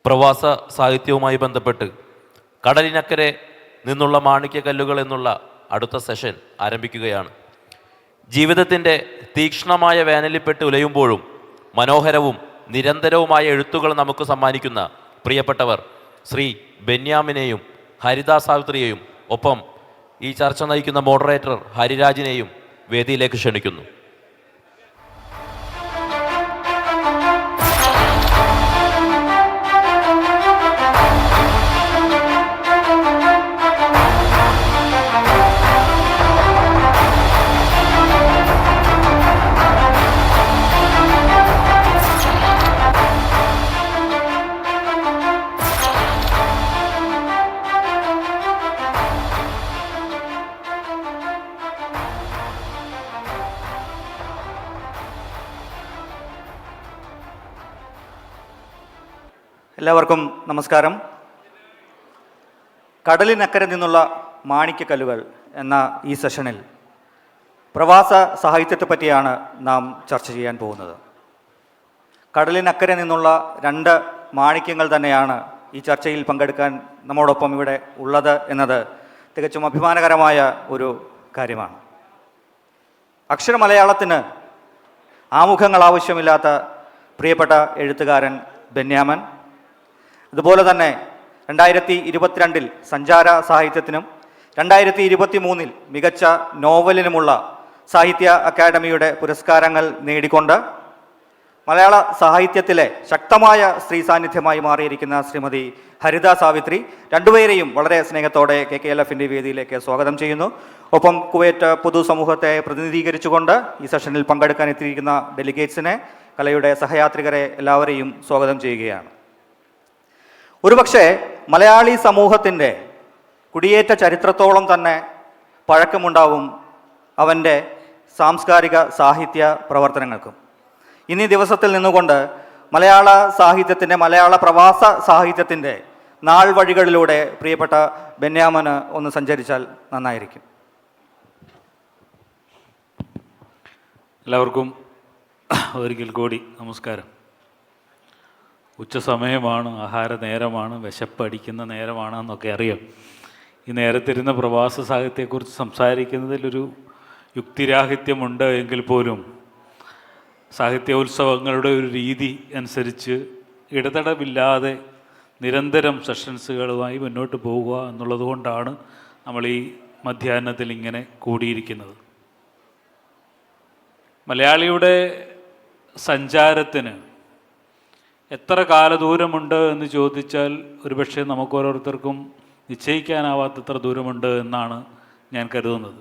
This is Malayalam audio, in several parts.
പ്രവാസ സാഹിത്യവുമായി ബന്ധപ്പെട്ട് കടലിനക്കരെ നിന്നുള്ള മാണിക്യക്കല്ലുകൾ എന്നുള്ള അടുത്ത സെഷൻ ആരംഭിക്കുകയാണ്. ജീവിതത്തിൻ്റെ തീക്ഷ്ണമായ വേനലിൽപ്പെട്ട് ഉലയുമ്പോഴും മനോഹരവും നിരന്തരവുമായ എഴുത്തുകൾ നമുക്ക് സമ്മാനിക്കുന്ന പ്രിയപ്പെട്ടവർ ശ്രീ ബെന്യാമിനെയും ഹരിദാ സാവിത്രിയെയും ഒപ്പം ഈ ചർച്ച നയിക്കുന്ന മോഡറേറ്റർ ഹരിരാജിനെയും വേദിയിലേക്ക് ക്ഷണിക്കുന്നു. എല്ലാവർക്കും നമസ്കാരം. കടലിനക്കരെ നിന്നുള്ള മാണിക്യക്കല്ലുകൾ എന്ന ഈ സെഷനിൽ പ്രവാസ സാഹിത്യത്തെ പറ്റിയാണ് നാം ചർച്ച ചെയ്യാൻ പോകുന്നത്. കടലിനക്കരെ നിന്നുള്ള രണ്ട് മാണിക്യങ്ങൾ തന്നെയാണ് ഈ ചർച്ചയിൽ പങ്കെടുക്കാൻ നമ്മോടൊപ്പം ഇവിടെ ഉള്ളത് എന്നത് തികച്ചും അഭിമാനകരമായ ഒരു കാര്യമാണ്. അക്ഷരമലയാളത്തിന് ആമുഖങ്ങൾ ആവശ്യമില്ലാത്ത പ്രിയപ്പെട്ട എഴുത്തുകാരൻ ബെന്യാമൻ, അതുപോലെ തന്നെ 2022 സഞ്ചാര സാഹിത്യത്തിനും 2023 മികച്ച നോവലിനുമുള്ള സാഹിത്യ അക്കാദമിയുടെ പുരസ്കാരങ്ങൾ നേടിക്കൊണ്ട് മലയാള സാഹിത്യത്തിലെ ശക്തമായ സ്ത്രീ സാന്നിധ്യമായി മാറിയിരിക്കുന്ന ശ്രീമതി ഹരിദാ സാവിത്രി, രണ്ടുപേരെയും വളരെ സ്നേഹത്തോടെ KKLFൻ്റെ വേദിയിലേക്ക് സ്വാഗതം ചെയ്യുന്നു. ഒപ്പം കുവൈറ്റ് പൊതുസമൂഹത്തെ പ്രതിനിധീകരിച്ചുകൊണ്ട് ഈ സെഷനിൽ പങ്കെടുക്കാൻ എത്തിയിരിക്കുന്ന ഡെലിഗേറ്റ്സിനെ, കലയുടെ സഹയാത്രികരെ എല്ലാവരെയും സ്വാഗതം ചെയ്യുകയാണ്. ഒരുപക്ഷെ മലയാളി സമൂഹത്തിൻ്റെ കുടിയേറ്റ ചരിത്രത്തോളം തന്നെ പഴക്കമുണ്ടാവും അവൻ്റെ സാംസ്കാരിക സാഹിത്യ പ്രവർത്തനങ്ങൾക്കും. ഇന്നീ ദിവസത്തിൽ നിന്നുകൊണ്ട് മലയാള സാഹിത്യത്തിൻ്റെ, മലയാള പ്രവാസ സാഹിത്യത്തിൻ്റെ നാൾ വഴികളിലൂടെ പ്രിയപ്പെട്ട ബെന്യാമന് ഒന്ന് സഞ്ചരിച്ചാൽ നന്നായിരിക്കും. എല്ലാവർക്കും ഒരിക്കൽ കൂടി നമസ്കാരം. ഉച്ചസമയമാണ്, ആഹാര നേരമാണ്, വിശപ്പടിക്കുന്ന നേരമാണ് എന്നൊക്കെ അറിയാം. ഈ നേരത്തിരുന്ന പ്രവാസ സാഹിത്യത്തെക്കുറിച്ച് സംസാരിക്കുന്നതിലൊരു യുക്തിരാഹിത്യമുണ്ട് എങ്കിൽ പോലും സാഹിത്യോത്സവങ്ങളുടെ ഒരു രീതി അനുസരിച്ച് ഇടതടവില്ലാതെ നിരന്തരം സെഷൻസുകളുമായി മുന്നോട്ട് പോവുക എന്നുള്ളത് കൊണ്ടാണ് നമ്മൾ ഈ മധ്യാഹ്നത്തിൽ ഇങ്ങനെ കൂടിയിരിക്കുന്നത്. മലയാളിയുടെ സഞ്ചാരത്തിന് എത്ര കാലദൂരമുണ്ട് എന്ന് ചോദിച്ചാൽ ഒരുപക്ഷെ നമുക്ക് ഓരോരുത്തർക്കും നിശ്ചയിക്കാനാവാത്തത്ര ദൂരമുണ്ട് എന്നാണ് ഞാൻ കരുതുന്നത്.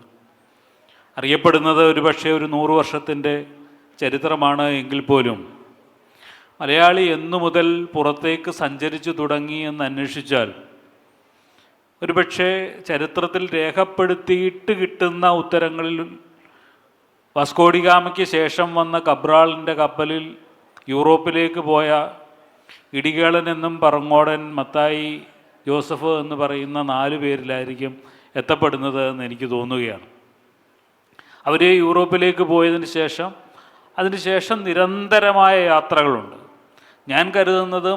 അറിയപ്പെടുന്നത് ഒരുപക്ഷെ ഒരു 100 വർഷത്തിൻ്റെ ചരിത്രമാണ് എങ്കിൽ പോലും മലയാളി എന്നു മുതൽ പുറത്തേക്ക് സഞ്ചരിച്ചു തുടങ്ങി എന്ന് അന്വേഷിച്ചാൽ ഒരുപക്ഷെ ചരിത്രത്തിൽ രേഖപ്പെടുത്തിയിട്ട് കിട്ടുന്ന ഉത്തരങ്ങളിൽ വാസ്കോഡിഗാമയ്ക്ക് ശേഷം വന്ന കബ്രാളിൻ്റെ കപ്പലിൽ യൂറോപ്പിലേക്ക് പോയ ഇടികേളൻ എന്നും പറങ്ങോടൻ, മത്തായി, ജോസഫ് എന്ന് പറയുന്ന 4 പേരിലായിരിക്കും എത്തപ്പെടുന്നത് എന്ന് എനിക്ക് തോന്നുകയാണ്. അവർ യൂറോപ്പിലേക്ക് പോയതിന് ശേഷം അതിനുശേഷം നിരന്തരമായ യാത്രകളുണ്ട്. ഞാൻ കരുതുന്നത്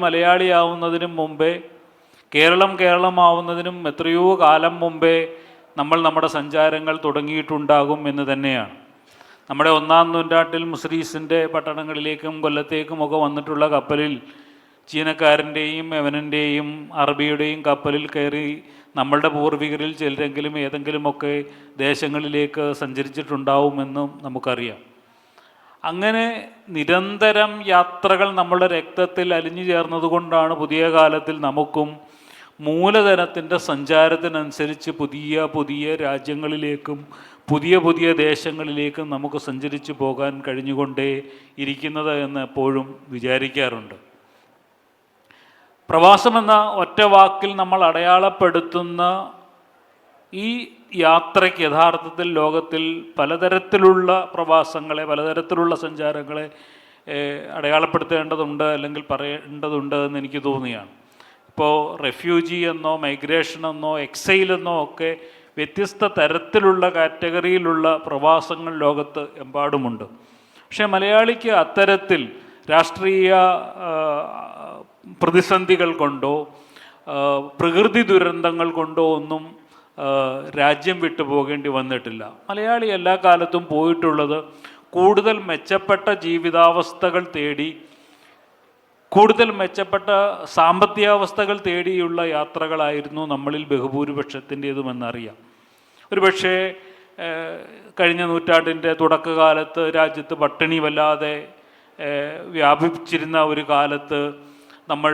മലയാളിയാവുന്നതിനും മുമ്പേ, കേരളമാവുന്നതിനും എത്രയോ കാലം മുമ്പേ നമ്മുടെ സഞ്ചാരങ്ങൾ തുടങ്ങിയിട്ടുണ്ടാകും എന്ന് തന്നെയാണ്. നമ്മുടെ 1-ാം നൂറ്റാണ്ടിൽ മുസ്രീസിൻ്റെ പട്ടണങ്ങളിലേക്കും കൊല്ലത്തേക്കുമൊക്കെ വന്നിട്ടുള്ള കപ്പലിൽ ചീനക്കാരൻ്റെയും യവനൻ്റെയും അറബിയുടെയും കപ്പലിൽ കയറി നമ്മളുടെ പൂർവികരിൽ ചിലരെങ്കിലും ഏതെങ്കിലുമൊക്കെ ദേശങ്ങളിലേക്ക് സഞ്ചരിച്ചിട്ടുണ്ടാവുമെന്നും നമുക്കറിയാം. അങ്ങനെ നിരന്തരം യാത്രകൾ നമ്മളുടെ രക്തത്തിൽ അലിഞ്ഞു ചേർന്നതുകൊണ്ടാണ് പുതിയ കാലത്തിൽ നമുക്കും മൂലധനത്തിൻ്റെ സഞ്ചാരത്തിനനുസരിച്ച് പുതിയ രാജ്യങ്ങളിലേക്കും പുതിയ ദേശങ്ങളിലേക്കും നമുക്ക് സഞ്ചരിച്ചു പോകാൻ കഴിഞ്ഞുകൊണ്ടേ ഇരിക്കുന്നത് എന്ന് എപ്പോഴും വിചാരിക്കാറുണ്ട്. പ്രവാസമെന്ന ഒറ്റ വാക്കിൽ നമ്മൾ അടയാളപ്പെടുത്തുന്ന ഈ യാത്രയ്ക്ക് യഥാർത്ഥത്തിൽ ലോകത്തിൽ പലതരത്തിലുള്ള പ്രവാസങ്ങളെ, പലതരത്തിലുള്ള സഞ്ചാരങ്ങളെ അടയാളപ്പെടുത്തേണ്ടതുണ്ട്, അല്ലെങ്കിൽ പറയേണ്ടതുണ്ട് എന്ന് എനിക്ക് തോന്നുകയാണ്. ഇപ്പോൾ റെഫ്യൂജി എന്നോ മൈഗ്രേഷൻ എന്നോ എക്സൈൽ എന്നോ ഒക്കെ വ്യത്യസ്ത തരത്തിലുള്ള കാറ്റഗറിയിലുള്ള പ്രവാസങ്ങൾ ലോകത്ത് എമ്പാടുമുണ്ട്. പക്ഷേ മലയാളിക്ക് അത്തരത്തിൽ രാഷ്ട്രീയ പ്രതിസന്ധികൾ കൊണ്ടോ പ്രകൃതി ദുരന്തങ്ങൾ കൊണ്ടോ ഒന്നും രാജ്യം വിട്ടു പോകേണ്ടി വന്നിട്ടില്ല. മലയാളി എല്ലാ കാലത്തും പോയിട്ടുള്ളത് കൂടുതൽ മെച്ചപ്പെട്ട ജീവിതാവസ്ഥകൾ തേടി, കൂടുതൽ മെച്ചപ്പെട്ട സാമ്പത്തികാവസ്ഥകൾ തേടിയുള്ള യാത്രകളായിരുന്നു നമ്മളിൽ ബഹുഭൂരിപക്ഷത്തിൻ്റേതുമെന്നറിയാം. ഒരുപക്ഷെ കഴിഞ്ഞ നൂറ്റാണ്ടിൻ്റെ തുടക്കകാലത്ത് രാജ്യത്ത് പട്ടിണി വല്ലാതെ വ്യാപിച്ചിരുന്ന ഒരു കാലത്ത് നമ്മൾ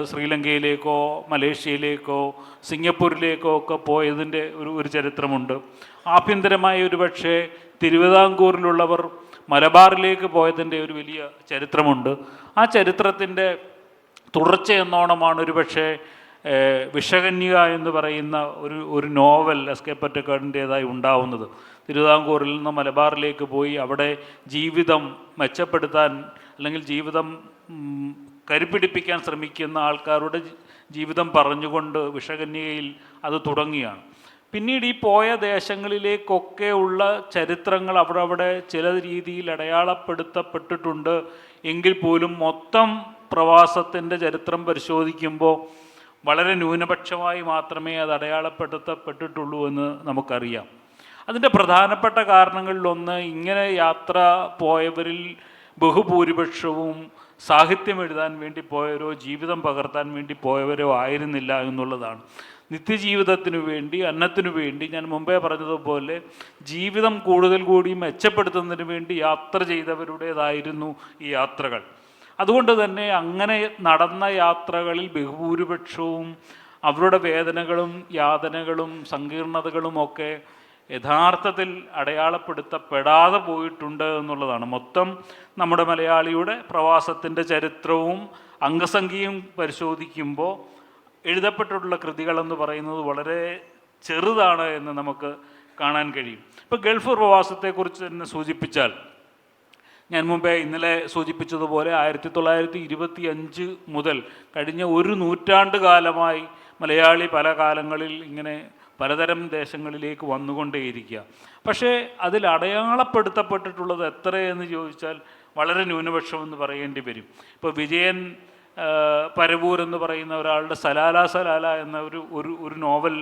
ശ്രീലങ്കയിലേക്കോ മലേഷ്യയിലേക്കോ സിംഗപ്പൂരിലേക്കോ ഒക്കെ പോയതിൻ്റെ ഒരു ചരിത്രമുണ്ട്. ആഭ്യന്തരമായ ഒരു പക്ഷേ തിരുവിതാംകൂറിലുള്ളവർ മലബാറിലേക്ക് പോയതിൻ്റെ ഒരു വലിയ ചരിത്രമുണ്ട്. ആ ചരിത്രത്തിൻ്റെ തുടർച്ചയെന്നോണമാണ് ഒരു പക്ഷേ വിഷകന്യക എന്ന് പറയുന്ന ഒരു നോവൽ എസ്.കെ. പൊറ്റക്കാടിൻ്റേതായി ഉണ്ടാവുന്നത്. തിരുവിതാംകൂറിൽ നിന്ന് മലബാറിലേക്ക് പോയി അവിടെ ജീവിതം മെച്ചപ്പെടുത്താൻ അല്ലെങ്കിൽ ജീവിതം കരുപിടിപ്പിക്കാൻ ശ്രമിക്കുന്ന ആൾക്കാരുടെ ജീവിതം പറഞ്ഞുകൊണ്ട് വിഷകന്യകയിൽ അത് തുടങ്ങിയാണ്. പിന്നീട് ഈ പോയ ദേശങ്ങളിലേക്കൊക്കെ ഉള്ള ചരിത്രങ്ങൾ അവിടെ ചില രീതിയിൽ അടയാളപ്പെടുത്തപ്പെട്ടിട്ടുണ്ട്. എങ്കിൽ പോലും മൊത്തം പ്രവാസത്തിൻ്റെ ചരിത്രം പരിശോധിക്കുമ്പോൾ വളരെ ന്യൂനപക്ഷമായി മാത്രമേ അത് അടയാളപ്പെടുത്തപ്പെട്ടിട്ടുള്ളൂ എന്ന് നമുക്കറിയാം. അതിൻ്റെ പ്രധാനപ്പെട്ട കാരണങ്ങളിലൊന്ന്, ഇങ്ങനെ യാത്ര പോയവരിൽ ബഹുഭൂരിപക്ഷവും സാഹിത്യം എഴുതാൻ വേണ്ടി പോയവരോ ജീവിതം പകർത്താൻ വേണ്ടി പോയവരോ ആയിരുന്നില്ല എന്നുള്ളതാണ്. നിത്യജീവിതത്തിനു വേണ്ടി, അന്നത്തിനു വേണ്ടി, ഞാൻ മുമ്പേ പറഞ്ഞതുപോലെ ജീവിതം കൂടുതൽ കൂടി മെച്ചപ്പെടുത്തുന്നതിന് വേണ്ടി യാത്ര ചെയ്തവരുടേതായിരുന്നു ഈ യാത്രകൾ. അതുകൊണ്ട് തന്നെ അങ്ങനെ നടന്ന യാത്രകളിൽ ബഹുഭൂരിപക്ഷവും അവരുടെ വേദനകളും യാതനകളും സങ്കീർണതകളും ഒക്കെ യഥാർത്ഥത്തിൽ അടയാളപ്പെടുത്തപ്പെടാതെ പോയിട്ടുണ്ട് എന്നുള്ളതാണ്. മൊത്തം നമ്മുടെ മലയാളിയുടെ പ്രവാസത്തിൻ്റെ ചരിത്രവും അംഗസംഖ്യയും പരിശോധിക്കുമ്പോൾ എഴുതപ്പെട്ടിട്ടുള്ള കൃതികളെന്ന് പറയുന്നത് വളരെ ചെറുതാണ് എന്ന് നമുക്ക് കാണാൻ കഴിയും. ഇപ്പോൾ ഗൾഫ് പ്രവാസത്തെക്കുറിച്ച് തന്നെ സൂചിപ്പിച്ചാൽ, ഞാൻ മുമ്പേ ഇന്നലെ സൂചിപ്പിച്ചതുപോലെ 1925 മുതൽ കഴിഞ്ഞ ഒരു നൂറ്റാണ്ട് കാലമായി മലയാളി പല കാലങ്ങളിൽ ഇങ്ങനെ പലതരം ദേശങ്ങളിലേക്ക് വന്നുകൊണ്ടേയിരിക്കുക. പക്ഷേ അതിൽ അടയാളപ്പെടുത്തപ്പെട്ടിട്ടുള്ളത് എത്രയെന്ന് ചോദിച്ചാൽ വളരെ ന്യൂനപക്ഷമെന്ന് പറയേണ്ടി വരും. ഇപ്പോൾ വിജയൻ പരവൂർ എന്ന് പറയുന്ന ഒരാളുടെ സലാല എന്ന ഒരു നോവൽ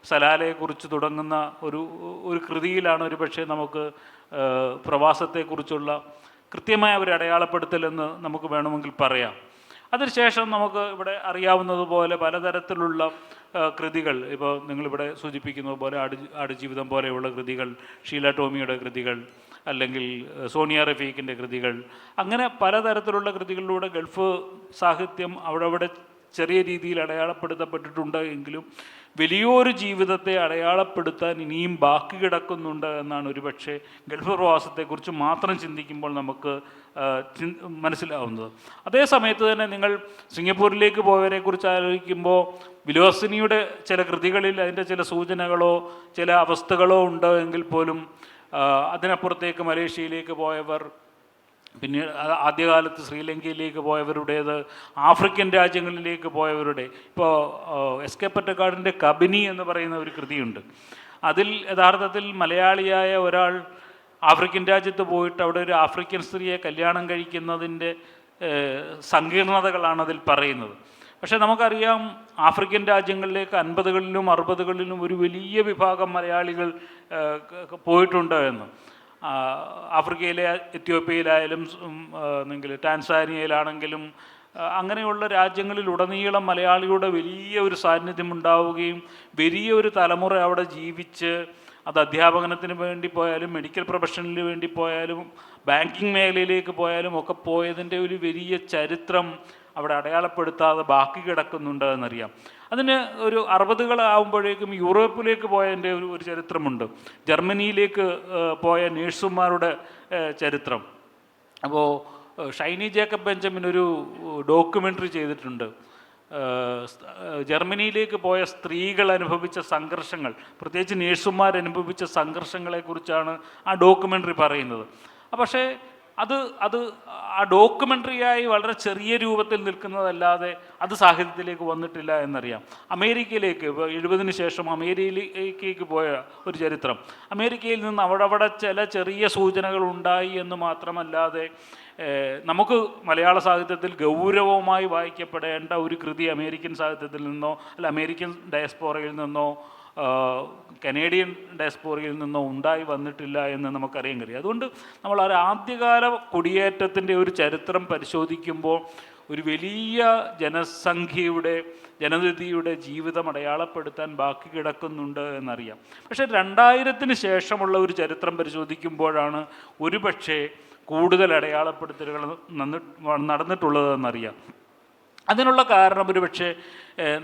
സലാലയെക്കുറിച്ച് തുടങ്ങുന്ന ഒരു കൃതിയിലാണ് ഒരു പക്ഷേ നമുക്ക് പ്രവാസത്തെക്കുറിച്ചുള്ള കൃത്യമായ ഒരു അടയാളപ്പെടുത്തലെന്ന് നമുക്ക് വേണമെങ്കിൽ പറയാം. അതിനുശേഷം നമുക്ക് ഇവിടെ അറിയാവുന്നതുപോലെ പലതരത്തിലുള്ള കൃതികൾ, ഇപ്പോൾ നിങ്ങളിവിടെ സൂചിപ്പിക്കുന്നത് പോലെ ആടുജീവിതം പോലെയുള്ള കൃതികൾ, ഷീല ടോമിയുടെ കൃതികൾ, അല്ലെങ്കിൽ സോണിയ റഫീഖിൻ്റെ കൃതികൾ, അങ്ങനെ പലതരത്തിലുള്ള കൃതികളിലൂടെ ഗൾഫ് സാഹിത്യം അവിടെ ചെറിയ രീതിയിൽ അടയാളപ്പെടുത്തപ്പെട്ടിട്ടുണ്ട്. എങ്കിലും വലിയൊരു ജീവിതത്തെ അടയാളപ്പെടുത്താൻ ഇനിയും ബാക്കി കിടക്കുന്നുണ്ട് എന്നാണ് ഒരുപക്ഷെ ഗൾഫ് പ്രവാസത്തെക്കുറിച്ച് മാത്രം ചിന്തിക്കുമ്പോൾ നമുക്ക് മനസ്സിലാവുന്നത്. അതേ സമയത്ത് തന്നെ നിങ്ങൾ സിംഗപ്പൂരിലേക്ക് പോയവരെക്കുറിച്ച് ആലോചിക്കുമ്പോൾ വിലോസിനിയുടെ ചില കൃതികളിൽ അതിൻ്റെ ചില സൂചനകളോ ചില അവസ്ഥകളോ ഉണ്ട് എങ്കിൽ പോലും അതിനപ്പുറത്തേക്ക് മലേഷ്യയിലേക്ക് പോയവർ, പിന്നീട് ആദ്യകാലത്ത് ശ്രീലങ്കയിലേക്ക് പോയവരുടേത്, ആഫ്രിക്കൻ രാജ്യങ്ങളിലേക്ക് പോയവരുടെ, ഇപ്പോൾ എസ്.കെ. പൊറ്റക്കാടിൻ്റെ കബിനി എന്ന് പറയുന്ന ഒരു കൃതിയുണ്ട്. അതിൽ യഥാർത്ഥത്തിൽ മലയാളിയായ ഒരാൾ ആഫ്രിക്കൻ രാജ്യത്ത് പോയിട്ട് അവിടെ ഒരു ആഫ്രിക്കൻ സ്ത്രീയെ കല്യാണം കഴിക്കുന്നതിൻ്റെ സങ്കീർണതകളാണ് അതിൽ പറയുന്നത്. പക്ഷേ നമുക്കറിയാം ആഫ്രിക്കൻ രാജ്യങ്ങളിലേക്ക് 50കളിലും 60കളിലും ഒരു വലിയ വിഭാഗം മലയാളികൾ പോയിട്ടുണ്ട് എന്ന്. ആഫ്രിക്കയിലെ എത്യോപ്യയിലായാലും ടാൻസാനിയയിലാണെങ്കിലും അങ്ങനെയുള്ള രാജ്യങ്ങളിലുടനീളം മലയാളിയുടെ വലിയ ഒരു സാന്നിധ്യം ഉണ്ടാവുകയും വലിയ ഒരു തലമുറ അവിടെ ജീവിച്ച്, അത് അധ്യാപനത്തിന് വേണ്ടി പോയാലും മെഡിക്കൽ പ്രൊഫഷനിന് വേണ്ടി പോയാലും ബാങ്കിങ് മേഖലയിലേക്ക് പോയാലും ഒക്കെ പോയതിൻ്റെ ഒരു വലിയ ചരിത്രം അവിടെ അടയാളപ്പെടുത്താതെ ബാക്കി കിടക്കുന്നുണ്ട് എന്നറിയാം. അതിന് ഒരു 60കളാവുമ്പോഴേക്കും യൂറോപ്പിലേക്ക് പോയതിൻ്റെ ഒരു ചരിത്രമുണ്ട്. ജർമ്മനിയിലേക്ക് പോയ നേഴ്സുമാരുടെ ചരിത്രം. അപ്പോൾ ഷൈനി ജേക്കബ് ബെഞ്ചമിൻ ഒരു ഡോക്യുമെൻ്ററി ചെയ്തിട്ടുണ്ട്. ജർമ്മനിയിലേക്ക് പോയ സ്ത്രീകൾ അനുഭവിച്ച സംഘർഷങ്ങൾ, പ്രത്യേകിച്ച് നേഴ്സുമാർ അനുഭവിച്ച സംഘർഷങ്ങളെക്കുറിച്ചാണ് ആ ഡോക്യുമെൻ്ററി പറയുന്നത്. പക്ഷേ അത് അത് ആ ഡോക്യുമെൻ്ററിയായി വളരെ ചെറിയ രൂപത്തിൽ നിൽക്കുന്നതല്ലാതെ അത് സാഹിത്യത്തിലേക്ക് വന്നിട്ടില്ല എന്നറിയാം. അമേരിക്കയിലേക്ക് ഇപ്പോൾ 70-ന് ശേഷം അമേരിക്കയിലേക്ക് പോയ ഒരു ചരിത്രം, അമേരിക്കയിൽ നിന്ന് അവിടെ ചില ചെറിയ സൂചനകൾ ഉണ്ടായി എന്ന് മാത്രമല്ലാതെ നമുക്ക് മലയാള സാഹിത്യത്തിൽ ഗൗരവമായി വായിക്കപ്പെടേണ്ട ഒരു കൃതി അമേരിക്കൻ സാഹിത്യത്തിൽ നിന്നോ അല്ല അമേരിക്കൻ ഡയസ്പോറയിൽ നിന്നോ കനേഡിയൻ ഡയസ്പോറയിൽ നിന്നോ ഉണ്ടായി വന്നിട്ടില്ല എന്ന് നമുക്കറിയാൻ കഴിയും. അതുകൊണ്ട് നമ്മൾ ആ ആദ്യകാല കുടിയേറ്റത്തിൻ്റെ ഒരു ചരിത്രം പരിശോധിക്കുമ്പോൾ ഒരു വലിയ ജനതയുടെ ജീവിതം അടയാളപ്പെടുത്താൻ ബാക്കി കിടക്കുന്നുണ്ട് എന്നറിയാം. പക്ഷേ 2000-ന് ശേഷമുള്ള ഒരു ചരിത്രം പരിശോധിക്കുമ്പോഴാണ് ഒരുപക്ഷെ കൂടുതൽ അടയാളപ്പെടുത്തലുകൾ നടന്നിട്ടുള്ളതെന്നറിയാം. അതിനുള്ള കാരണം ഒരുപക്ഷെ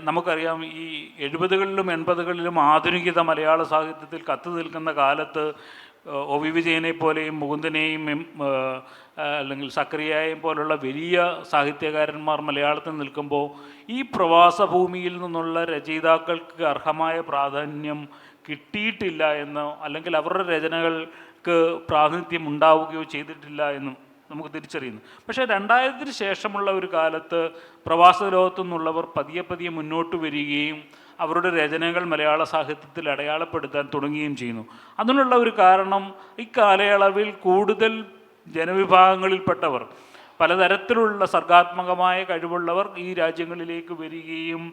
നമുക്കറിയാം, ഈ 70-കളിലും 80-കളിലും ആധുനികത മലയാള സാഹിത്യത്തിൽ കത്തു നിൽക്കുന്ന കാലത്ത് ഒ വി വിജയനെ പോലെയും മുകുന്ദനെയും അല്ലെങ്കിൽ സക്രിയയെയും പോലുള്ള വലിയ സാഹിത്യകാരന്മാർ മലയാളത്തിൽ നിൽക്കുമ്പോൾ ഈ പ്രവാസഭൂമിയിൽ നിന്നുള്ള രചയിതാക്കൾക്ക് അർഹമായ പ്രാധാന്യം കിട്ടിയിട്ടില്ല എന്നോ അല്ലെങ്കിൽ അവരുടെ രചനകൾക്ക് പ്രാതിനിധ്യം ഉണ്ടാവുകയോ ചെയ്തിട്ടില്ല എന്നും നമുക്ക് തിരിച്ചറിയുന്നു. പക്ഷേ 2000-ന് ശേഷമുള്ള ഒരു കാലത്ത് പ്രവാസ ലോകത്തു നിന്നുള്ളവർ പതിയെ മുന്നോട്ട് വരികയും അവരുടെ രചനകൾ മലയാള സാഹിത്യത്തിൽ അടയാളപ്പെടുത്താൻ തുടങ്ങുകയും ചെയ്യുന്നു. അതിനുള്ള ഒരു കാരണം ഈ കാലയളവിൽ കൂടുതൽ ജനവിഭാഗങ്ങളിൽപ്പെട്ടവർ, പലതരത്തിലുള്ള സർഗാത്മകമായ കഴിവുള്ളവർ ഈ രാജ്യങ്ങളിലേക്ക് വരികയും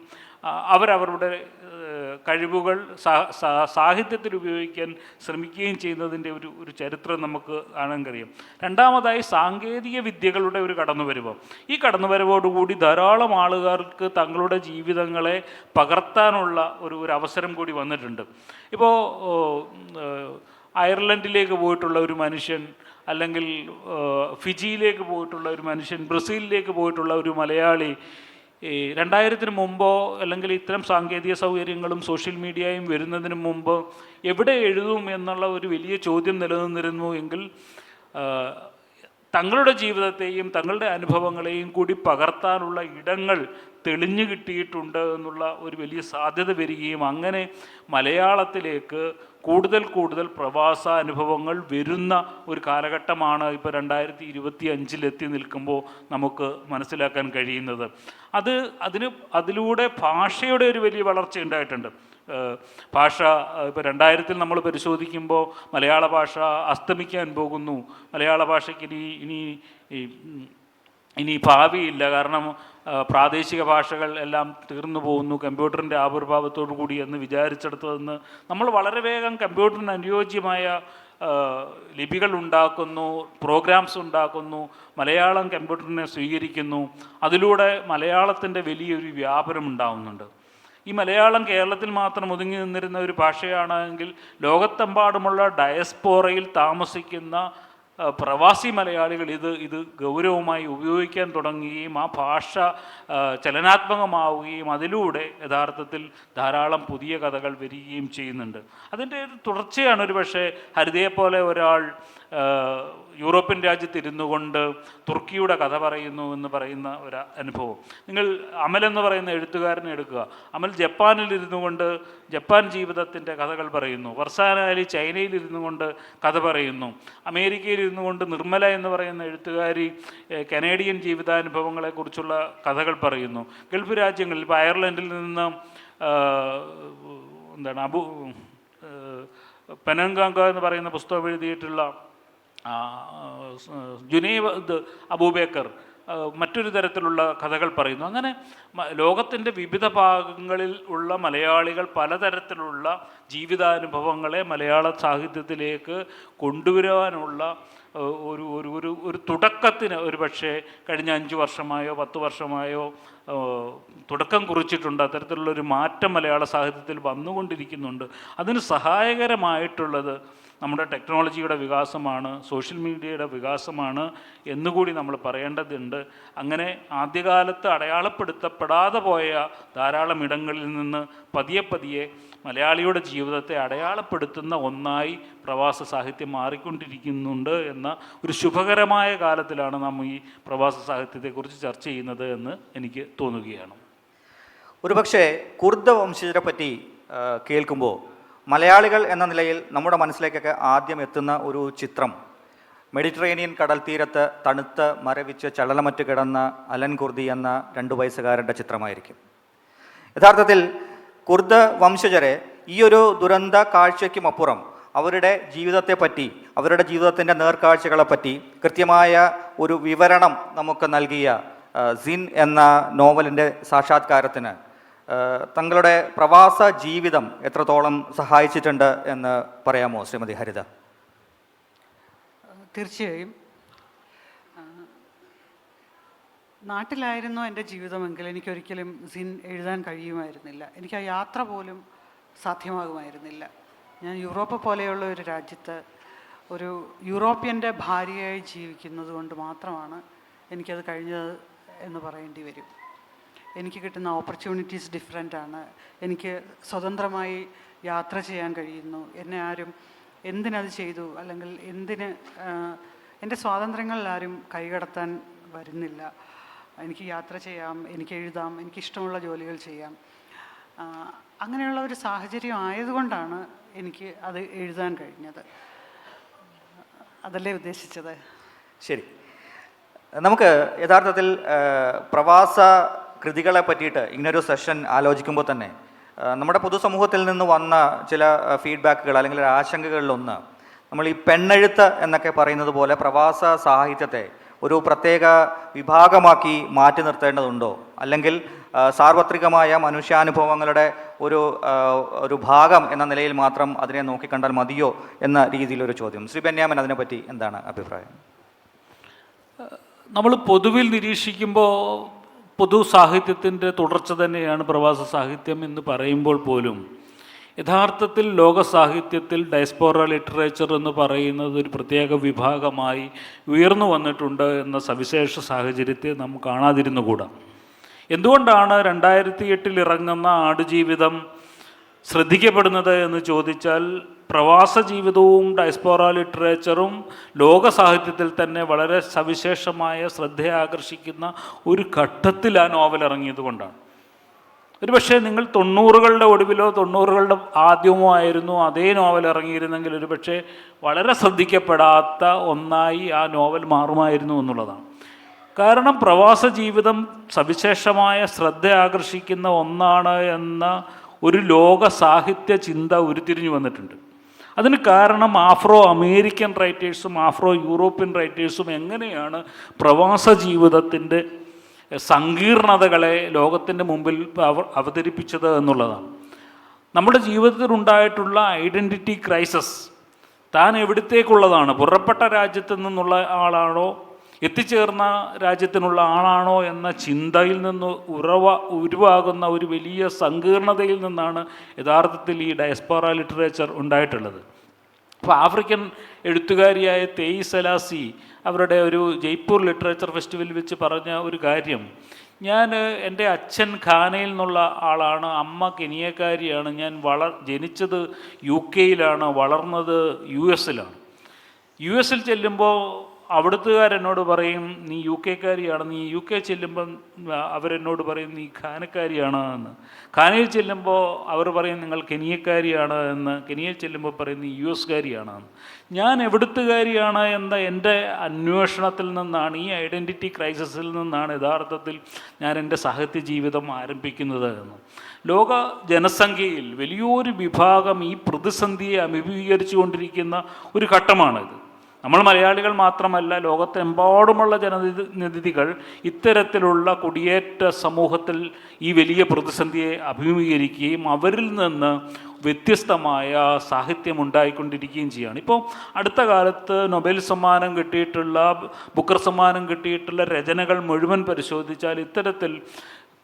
അവരവരുടെ കഴിവുകൾ സാഹിത്യത്തിൽ ഉപയോഗിക്കാൻ ശ്രമിക്കുകയും ചെയ്യുന്നതിൻ്റെ ഒരു ചരിത്രം നമുക്ക് കാണാൻ കഴിയും. രണ്ടാമതായി സാങ്കേതിക വിദ്യകളുടെ ഒരു കടന്നുവരവ്. ഈ കടന്നുവരവോടുകൂടി ധാരാളം ആളുകൾക്ക് തങ്ങളുടെ ജീവിതങ്ങളെ പകർത്താനുള്ള ഒരു അവസരം കൂടി വന്നിട്ടുണ്ട്. ഇപ്പോൾ അയർലൻഡിലേക്ക് പോയിട്ടുള്ള ഒരു മനുഷ്യൻ, അല്ലെങ്കിൽ ഫിജിയിലേക്ക് പോയിട്ടുള്ള ഒരു മനുഷ്യൻ, ബ്രസീലിലേക്ക് പോയിട്ടുള്ള ഒരു മലയാളി 2000-ന് മുമ്പോ അല്ലെങ്കിൽ ഇത്തരം സാങ്കേതിക സൗകര്യങ്ങളും സോഷ്യൽ മീഡിയയും വരുന്നതിന് മുമ്പ് എവിടെ എഴുതും എന്നുള്ള ഒരു വലിയ ചോദ്യം നിലനിന്നിരുന്നു എങ്കിൽ തങ്ങളുടെ ജീവിതത്തെയും തങ്ങളുടെ അനുഭവങ്ങളെയും കൂടി പകർത്താനുള്ള ഇടങ്ങൾ തെളിഞ്ഞു കിട്ടിയിട്ടുണ്ട് എന്നുള്ള ഒരു വലിയ സാധ്യത വരികയും അങ്ങനെ മലയാളത്തിലേക്ക് കൂടുതൽ പ്രവാസ അനുഭവങ്ങൾ വരുന്ന ഒരു കാലഘട്ടമാണ് ഇപ്പോൾ 2025 നിൽക്കുമ്പോൾ നമുക്ക് മനസ്സിലാക്കാൻ കഴിയുന്നത്. അതിലൂടെ ഭാഷയുടെ ഒരു വലിയ വളർച്ച ഉണ്ടായിട്ടുണ്ട്. ഭാഷ ഇപ്പോൾ 2000 നമ്മൾ പരിശോധിക്കുമ്പോൾ മലയാള ഭാഷ അസ്തമിക്കാൻ പോകുന്നു, മലയാള ഭാഷയ്ക്ക് ഇനി ഭാവിയില്ല, കാരണം പ്രാദേശിക ഭാഷകൾ എല്ലാം തീർന്നു പോകുന്നു കമ്പ്യൂട്ടറിൻ്റെ ആവിർഭാവത്തോടു കൂടി എന്ന് വിചാരിച്ചെടുത്തതെന്ന് നമ്മൾ വളരെ വേഗം കമ്പ്യൂട്ടറിന് അനുയോജ്യമായ ലിപികൾ ഉണ്ടാക്കുന്നു, പ്രോഗ്രാംസ് ഉണ്ടാക്കുന്നു, മലയാളം കമ്പ്യൂട്ടറിനെ സ്വീകരിക്കുന്നു. അതിലൂടെ മലയാളത്തിൻ്റെ വലിയൊരു വ്യാപനം ഉണ്ടാകുന്നുണ്ട്. ഈ മലയാളം കേരളത്തിൽ മാത്രം ഒതുങ്ങി നിന്നിരുന്ന ഒരു ഭാഷയാണെങ്കിൽ ലോകത്തെമ്പാടുമുള്ള ഡയസ്പോറയിൽ താമസിക്കുന്ന പ്രവാസി മലയാളികൾ ഇത് ഗൗരവമായി ഉപയോഗിക്കാൻ തുടങ്ങുകയും ആ ഭാഷ ചലനാത്മകമാവുകയും അതിലൂടെ യഥാർത്ഥത്തിൽ ധാരാളം പുതിയ കഥകൾ വരികയും ചെയ്യുന്നുണ്ട്. അതിൻ്റെ ഒരു തുടർച്ചയാണ് ഒരു പക്ഷേ ഹരിതയെപ്പോലെ ഒരാൾ യൂറോപ്യൻ രാജ്യത്തിരുന്നു കൊണ്ട് തുർക്കിയുടെ കഥ പറയുന്നു എന്ന് പറയുന്ന ഒരു അനുഭവം. നിങ്ങൾ അമൽ എന്ന് പറയുന്ന എഴുത്തുകാരനെ എടുക്കുക. അമൽ ജപ്പാനിൽ ഇരുന്നു കൊണ്ട് ജപ്പാൻ ജീവിതത്തിൻ്റെ കഥകൾ പറയുന്നു. വർസാന അലി ചൈനയിൽ ഇരുന്നു കൊണ്ട് കഥ പറയുന്നു. അമേരിക്കയിൽ ഇരുന്നു കൊണ്ട് നിർമ്മല എന്ന് പറയുന്ന എഴുത്തുകാരി കനേഡിയൻ ജീവിതാനുഭവങ്ങളെക്കുറിച്ചുള്ള കഥകൾ പറയുന്നു. ഗൾഫ് രാജ്യങ്ങളിൽ ഇപ്പോൾ അയർലൻഡിൽ നിന്ന് പെനങ്കാങ്ക എന്ന് പറയുന്ന പുസ്തകം എഴുതിയിട്ടുള്ള ജുനൈദ് അബൂബക്കർ മറ്റൊരു തരത്തിലുള്ള കഥകൾ പറയുന്നു. അങ്ങനെ ലോകത്തിൻ്റെ വിവിധ ഭാഗങ്ങളിൽ ഉള്ള മലയാളികൾ പലതരത്തിലുള്ള ജീവിതാനുഭവങ്ങളെ മലയാള സാഹിത്യത്തിലേക്ക് കൊണ്ടുവരാനുള്ള ഒരു തുടക്കത്തിന് ഒരു പക്ഷേ കഴിഞ്ഞ 5 വർഷമായോ 10 വർഷമായോ തുടക്കം കുറിച്ചിട്ടുണ്ട്. അത്തരത്തിലുള്ളൊരു മാറ്റം മലയാള സാഹിത്യത്തിൽ വന്നുകൊണ്ടിരിക്കുന്നുണ്ട്. അതിന് സഹായകരമായിട്ടുള്ളത് നമ്മുടെ ടെക്നോളജിയുടെ വികാസമാണ്, സോഷ്യൽ മീഡിയയുടെ വികാസമാണ് എന്നുകൂടി നമ്മൾ പറയേണ്ടതുണ്ട്. അങ്ങനെ ആദ്യകാലത്ത് അടയാളപ്പെടുത്തപ്പെടാതെ പോയ ധാരാളം ഇടങ്ങളിൽ നിന്ന് പതിയെ മലയാളിയുടെ ജീവിതത്തെ അടയാളപ്പെടുത്തുന്ന ഒന്നായി പ്രവാസ സാഹിത്യം മാറിക്കൊണ്ടിരിക്കുന്നുണ്ട് എന്ന ഒരു ശുഭകരമായ കാലത്തിലാണ് നാം ഈ പ്രവാസ സാഹിത്യത്തെക്കുറിച്ച് ചർച്ച ചെയ്യുന്നത് എന്ന് എനിക്ക് തോന്നുകയാണ്. ഒരുപക്ഷെ കുർദ് വംശജരെ പറ്റി കേൾക്കുമ്പോൾ മലയാളികൾ എന്ന നിലയിൽ നമ്മുടെ മനസ്സിലേക്കൊക്കെ ആദ്യം എത്തുന്ന ഒരു ചിത്രം മെഡിറ്ററേനിയൻ കടൽ തീരത്ത് തണുത്ത് മരവിച്ച് ചലനമറ്റ് കിടന്ന അലൻ കുർദി എന്ന 2 വയസ്സുകാരൻ്റെ ചിത്രമായിരിക്കും. യഥാർത്ഥത്തിൽ കുർദ് വംശജരെ ഈ ഒരു ദുരന്ത കാഴ്ചയ്ക്കുമപ്പുറം അവരുടെ ജീവിതത്തെപ്പറ്റി, അവരുടെ ജീവിതത്തിൻ്റെ നേർക്കാഴ്ചകളെപ്പറ്റി കൃത്യമായ ഒരു വിവരണം നമുക്ക് നൽകിയ സിൻ എന്ന നോവലിൻ്റെ സാക്ഷാത്കാരത്തിന് തങ്ങളുടെ പ്രവാസ ജീവിതം എത്രത്തോളം സഹായിച്ചിട്ടുണ്ട് എന്ന് പറയാമോ ശ്രീമതി ഹരിത? തീർച്ചയായും. നാട്ടിലായിരുന്നു എൻ്റെ ജീവിതമെങ്കിൽ എനിക്കൊരിക്കലും സിൻ എഴുതാൻ കഴിയുമായിരുന്നില്ല. എനിക്ക് ആ യാത്ര പോലും സാധ്യമാകുമായിരുന്നില്ല. ഞാൻ യൂറോപ്പ് പോലെയുള്ള ഒരു രാജ്യത്ത് ഒരു യൂറോപ്യൻ്റെ ഭാര്യയായി ജീവിക്കുന്നത് കൊണ്ട് മാത്രമാണ് എനിക്കത് കഴിഞ്ഞത് എന്ന് പറയേണ്ടി വരും. എനിക്ക് കിട്ടുന്ന ഓപ്പർച്യൂണിറ്റീസ് ഡിഫറെൻ്റാണ്. എനിക്ക് സ്വതന്ത്രമായി യാത്ര ചെയ്യാൻ കഴിയുന്നു. എന്നെ ആരും എന്തിനത് ചെയ്തു അല്ലെങ്കിൽ എൻ്റെ സ്വാതന്ത്ര്യങ്ങളിൽ ആരും കൈകടത്താൻ വരുന്നില്ല. എനിക്ക് യാത്ര ചെയ്യാം, എനിക്ക് എഴുതാം, എനിക്കിഷ്ടമുള്ള ജോലികൾ ചെയ്യാം. അങ്ങനെയുള്ള ഒരു സാഹചര്യം ആയതുകൊണ്ടാണ് എനിക്ക് അത് എഴുതാൻ കഴിഞ്ഞത്. അതല്ലേ ഉദ്ദേശിച്ചത്? ശരി. നമുക്ക് യഥാർത്ഥത്തിൽ പ്രവാസ കൃതികളെ പറ്റിയിട്ട് ഇങ്ങനൊരു സെഷൻ ആലോചിക്കുമ്പോൾ തന്നെ നമ്മുടെ പൊതുസമൂഹത്തിൽ നിന്ന് വന്ന ചില ഫീഡ്ബാക്കുകൾ അല്ലെങ്കിൽ ആശങ്കകളിലൊന്ന്, നമ്മൾ ഈ പെണ്ണെഴുത്ത് എന്നൊക്കെ പറയുന്നത് പോലെ പ്രവാസ സാഹിത്യത്തെ ഒരു പ്രത്യേക വിഭാഗമാക്കി മാറ്റി നിർത്തേണ്ടതുണ്ടോ, അല്ലെങ്കിൽ സാർവത്രികമായ മനുഷ്യാനുഭവങ്ങളുടെ ഒരു ഭാഗം എന്ന നിലയിൽ മാത്രം അതിനെ നോക്കിക്കണ്ടാൽ മതിയോ എന്ന രീതിയിലൊരു ചോദ്യം. ശ്രീ ബെന്യാമിൻ, അതിനെപ്പറ്റി എന്താണ് അഭിപ്രായം? നമ്മൾ പൊതുവിൽ നിരീക്ഷിക്കുമ്പോൾ പൊതു സാഹിത്യത്തിൻ്റെ തുടർച്ച തന്നെയാണ് പ്രവാസ സാഹിത്യം എന്ന് പറയുമ്പോൾ പോലും യഥാർത്ഥത്തിൽ ലോക സാഹിത്യത്തിൽ ഡയസ്പോറ ലിറ്ററേച്ചർ എന്ന് പറയുന്നത് ഒരു പ്രത്യേക വിഭാഗമായി ഉയർന്നു വന്നിട്ടുണ്ട് എന്ന സവിശേഷ സാഹചര്യത്തെ നാം കാണാതിരുന്നുകൂടാ. എന്തുകൊണ്ടാണ് 2008 ഇറങ്ങുന്ന ആടുജീവിതം ശ്രദ്ധിക്കപ്പെടുന്നത് എന്ന് ചോദിച്ചാൽ, പ്രവാസ ജീവിതവും ഡയസ്പോറ ലിറ്ററേച്ചറും ലോക സാഹിത്യത്തിൽ തന്നെ വളരെ സവിശേഷമായ ശ്രദ്ധയാകർഷിക്കുന്ന ഒരു ഘട്ടത്തിൽ ആ നോവൽ ഇറങ്ങിയത് കൊണ്ടാണ്. ഒരുപക്ഷെ നിങ്ങൾ 90കളുടെ ഒടുവിലോ 90കളുടെ ആദ്യമോ ആയിരുന്നു അതേ നോവൽ ഇറങ്ങിയിരുന്നെങ്കിൽ ഒരുപക്ഷെ വളരെ ശ്രദ്ധിക്കപ്പെടാത്ത ഒന്നായി ആ നോവൽ മാറുമായിരുന്നു എന്നുള്ളതാണ്. കാരണം പ്രവാസ ജീവിതം സവിശേഷമായ ശ്രദ്ധ ആകർഷിക്കുന്ന ഒന്നാണ് എന്ന ഒരു ലോക സാഹിത്യ ചിന്ത ഉരുത്തിരിഞ്ഞു വന്നിട്ടുണ്ട്. അതിന് കാരണം ആഫ്രോ അമേരിക്കൻ റൈറ്റേഴ്സും ആഫ്രോ യൂറോപ്യൻ റൈറ്റേഴ്സും എങ്ങനെയാണ് പ്രവാസ ജീവിതത്തിൻ്റെ സങ്കീർണതകളെ ലോകത്തിൻ്റെ മുമ്പിൽ അവതരിപ്പിച്ചത് എന്നുള്ളതാണ്. നമ്മുടെ ജീവിതത്തിലുണ്ടായിട്ടുള്ള ഐഡൻറ്റിറ്റി ക്രൈസിസ് താൻ എവിടത്തേക്കുള്ളതാണ്, പുറപ്പെട്ട രാജ്യത്തു നിന്നുള്ള ആളാണോ എത്തിച്ചേർന്ന രാജ്യത്തിനുള്ള ആളാണോ എന്ന ചിന്തയിൽ നിന്ന് ഉരുവാകുന്ന ഒരു വലിയ സങ്കീർണതയിൽ നിന്നാണ് യഥാർത്ഥത്തിൽ ഈ ഡയസ്പോറ ലിറ്ററേച്ചർ ഉണ്ടായിട്ടുള്ളത്. അപ്പോൾ ആഫ്രിക്കൻ എഴുത്തുകാരിയായ തേയി സെലാസി അവരുടെ ഒരു ജയ്പൂർ ലിറ്ററേച്ചർ ഫെസ്റ്റിവലിൽ വെച്ച് പറഞ്ഞ ഒരു കാര്യം, എൻ്റെ അച്ഛൻ ഘാനയിൽ നിന്നുള്ള ആളാണ്, അമ്മ കെനിയക്കാരിയാണ്, ഞാൻ ജനിച്ചത് UK-യിലാണ്, വളർന്നത് US-ലാണ്. US-ൽ ചെല്ലുമ്പോൾ അവിടുത്തുകാരെന്നോട് പറയും നീ UK-ക്കാരിയാണ്, നീ UK ചെല്ലുമ്പം അവരെന്നോട് പറയും നീ ഘാനക്കാരിയാണ് എന്ന്, ഘാനയിൽ ചെല്ലുമ്പോൾ അവർ പറയും നിങ്ങൾ കെനിയക്കാരിയാണ് എന്ന്, കെനിയയിൽ ചെല്ലുമ്പോൾ പറയും നീ US-കാരിയാണ് എന്ന്. ഞാൻ എവിടുത്തുകാരിയാണ് എന്ന എൻ്റെ അന്വേഷണത്തിൽ നിന്നാണ്, ഈ ഐഡൻറ്റിറ്റി ക്രൈസിസിൽ നിന്നാണ് യഥാർത്ഥത്തിൽ ഞാൻ എൻ്റെ സാഹിത്യ ജീവിതം ആരംഭിക്കുന്നത് എന്ന്. ലോക ജനസംഖ്യയിൽ വലിയൊരു വിഭാഗം ഈ പ്രതിസന്ധിയെ അഭിമുഖീകരിച്ചു കൊണ്ടിരിക്കുന്ന ഒരു ഘട്ടമാണിത്. നമ്മൾ മലയാളികൾ മാത്രമല്ല, ലോകത്തെമ്പാടുമുള്ള ജനനിധികൾ ഇത്തരത്തിലുള്ള കുടിയേറ്റ സമൂഹത്തിൽ ഈ വലിയ പ്രതിസന്ധിയെ അഭിമുഖീകരിക്കുകയും അവരിൽ നിന്ന് വ്യത്യസ്തമായ സാഹിത്യം ഉണ്ടായിക്കൊണ്ടിരിക്കുകയും ചെയ്യുകയാണ്. ഇപ്പോൾ അടുത്ത കാലത്ത് നൊബേൽ സമ്മാനം കിട്ടിയിട്ടുള്ള, ബുക്കർ സമ്മാനം കിട്ടിയിട്ടുള്ള രചനകൾ മുഴുവൻ പരിശോധിച്ചാൽ ഇത്തരത്തിൽ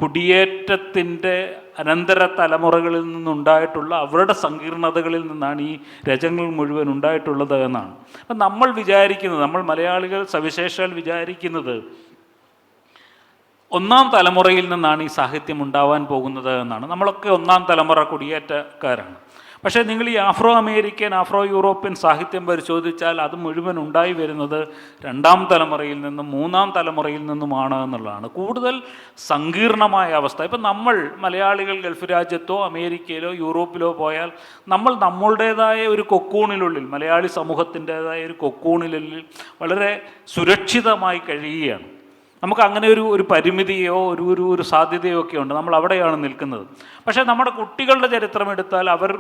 കുടിയേറ്റത്തിൻ്റെ അനന്തര തലമുറകളിൽ നിന്നുണ്ടായിട്ടുള്ള അവരുടെ സങ്കീർണതകളിൽ നിന്നാണ് ഈ രചനകൾ മുഴുവൻ ഉണ്ടായിട്ടുള്ളത് എന്നാണ്. അപ്പം നമ്മൾ മലയാളികൾ സവിശേഷാൽ വിചാരിക്കുന്നത് ഒന്നാം തലമുറയിൽ നിന്നാണ് ഈ സാഹിത്യം ഉണ്ടാവാൻ പോകുന്നത് എന്നാണ്. നമ്മളൊക്കെ ഒന്നാം തലമുറ കുടിയേറ്റക്കാരാണ്. പക്ഷേ നിങ്ങൾ ഈ ആഫ്രോ അമേരിക്കൻ, ആഫ്രോ യൂറോപ്യൻ സാഹിത്യം പരിശോധിച്ചാൽ അത് മുഴുവൻ ഉണ്ടായി വരുന്നത് 2ാം തലമുറയിൽ നിന്നും 3ാം തലമുറയിൽ നിന്നുമാണ് എന്നുള്ളതാണ്. കൂടുതൽ സങ്കീർണമായ അവസ്ഥ. ഇപ്പം നമ്മൾ മലയാളികൾ ഗൾഫ് രാജ്യത്തോ അമേരിക്കയിലോ യൂറോപ്പിലോ പോയാൽ നമ്മൾ നമ്മളുടേതായ ഒരു കൊക്കൂണിനുള്ളിൽ, മലയാളി സമൂഹത്തിൻ്റേതായ ഒരു കൊക്കൂണിനുള്ളിൽ വളരെ സുരക്ഷിതമായി കഴിയുകയാണ്. നമുക്ക് അങ്ങനെ ഒരു പരിമിതിയോ ഒരു സാധ്യതയോ ഒക്കെ ഉണ്ട്. നമ്മൾ അവിടെയാണ് നിൽക്കുന്നത്. പക്ഷേ നമ്മുടെ കുട്ടികളുടെ ചരിത്രം എടുത്താൽ അവർ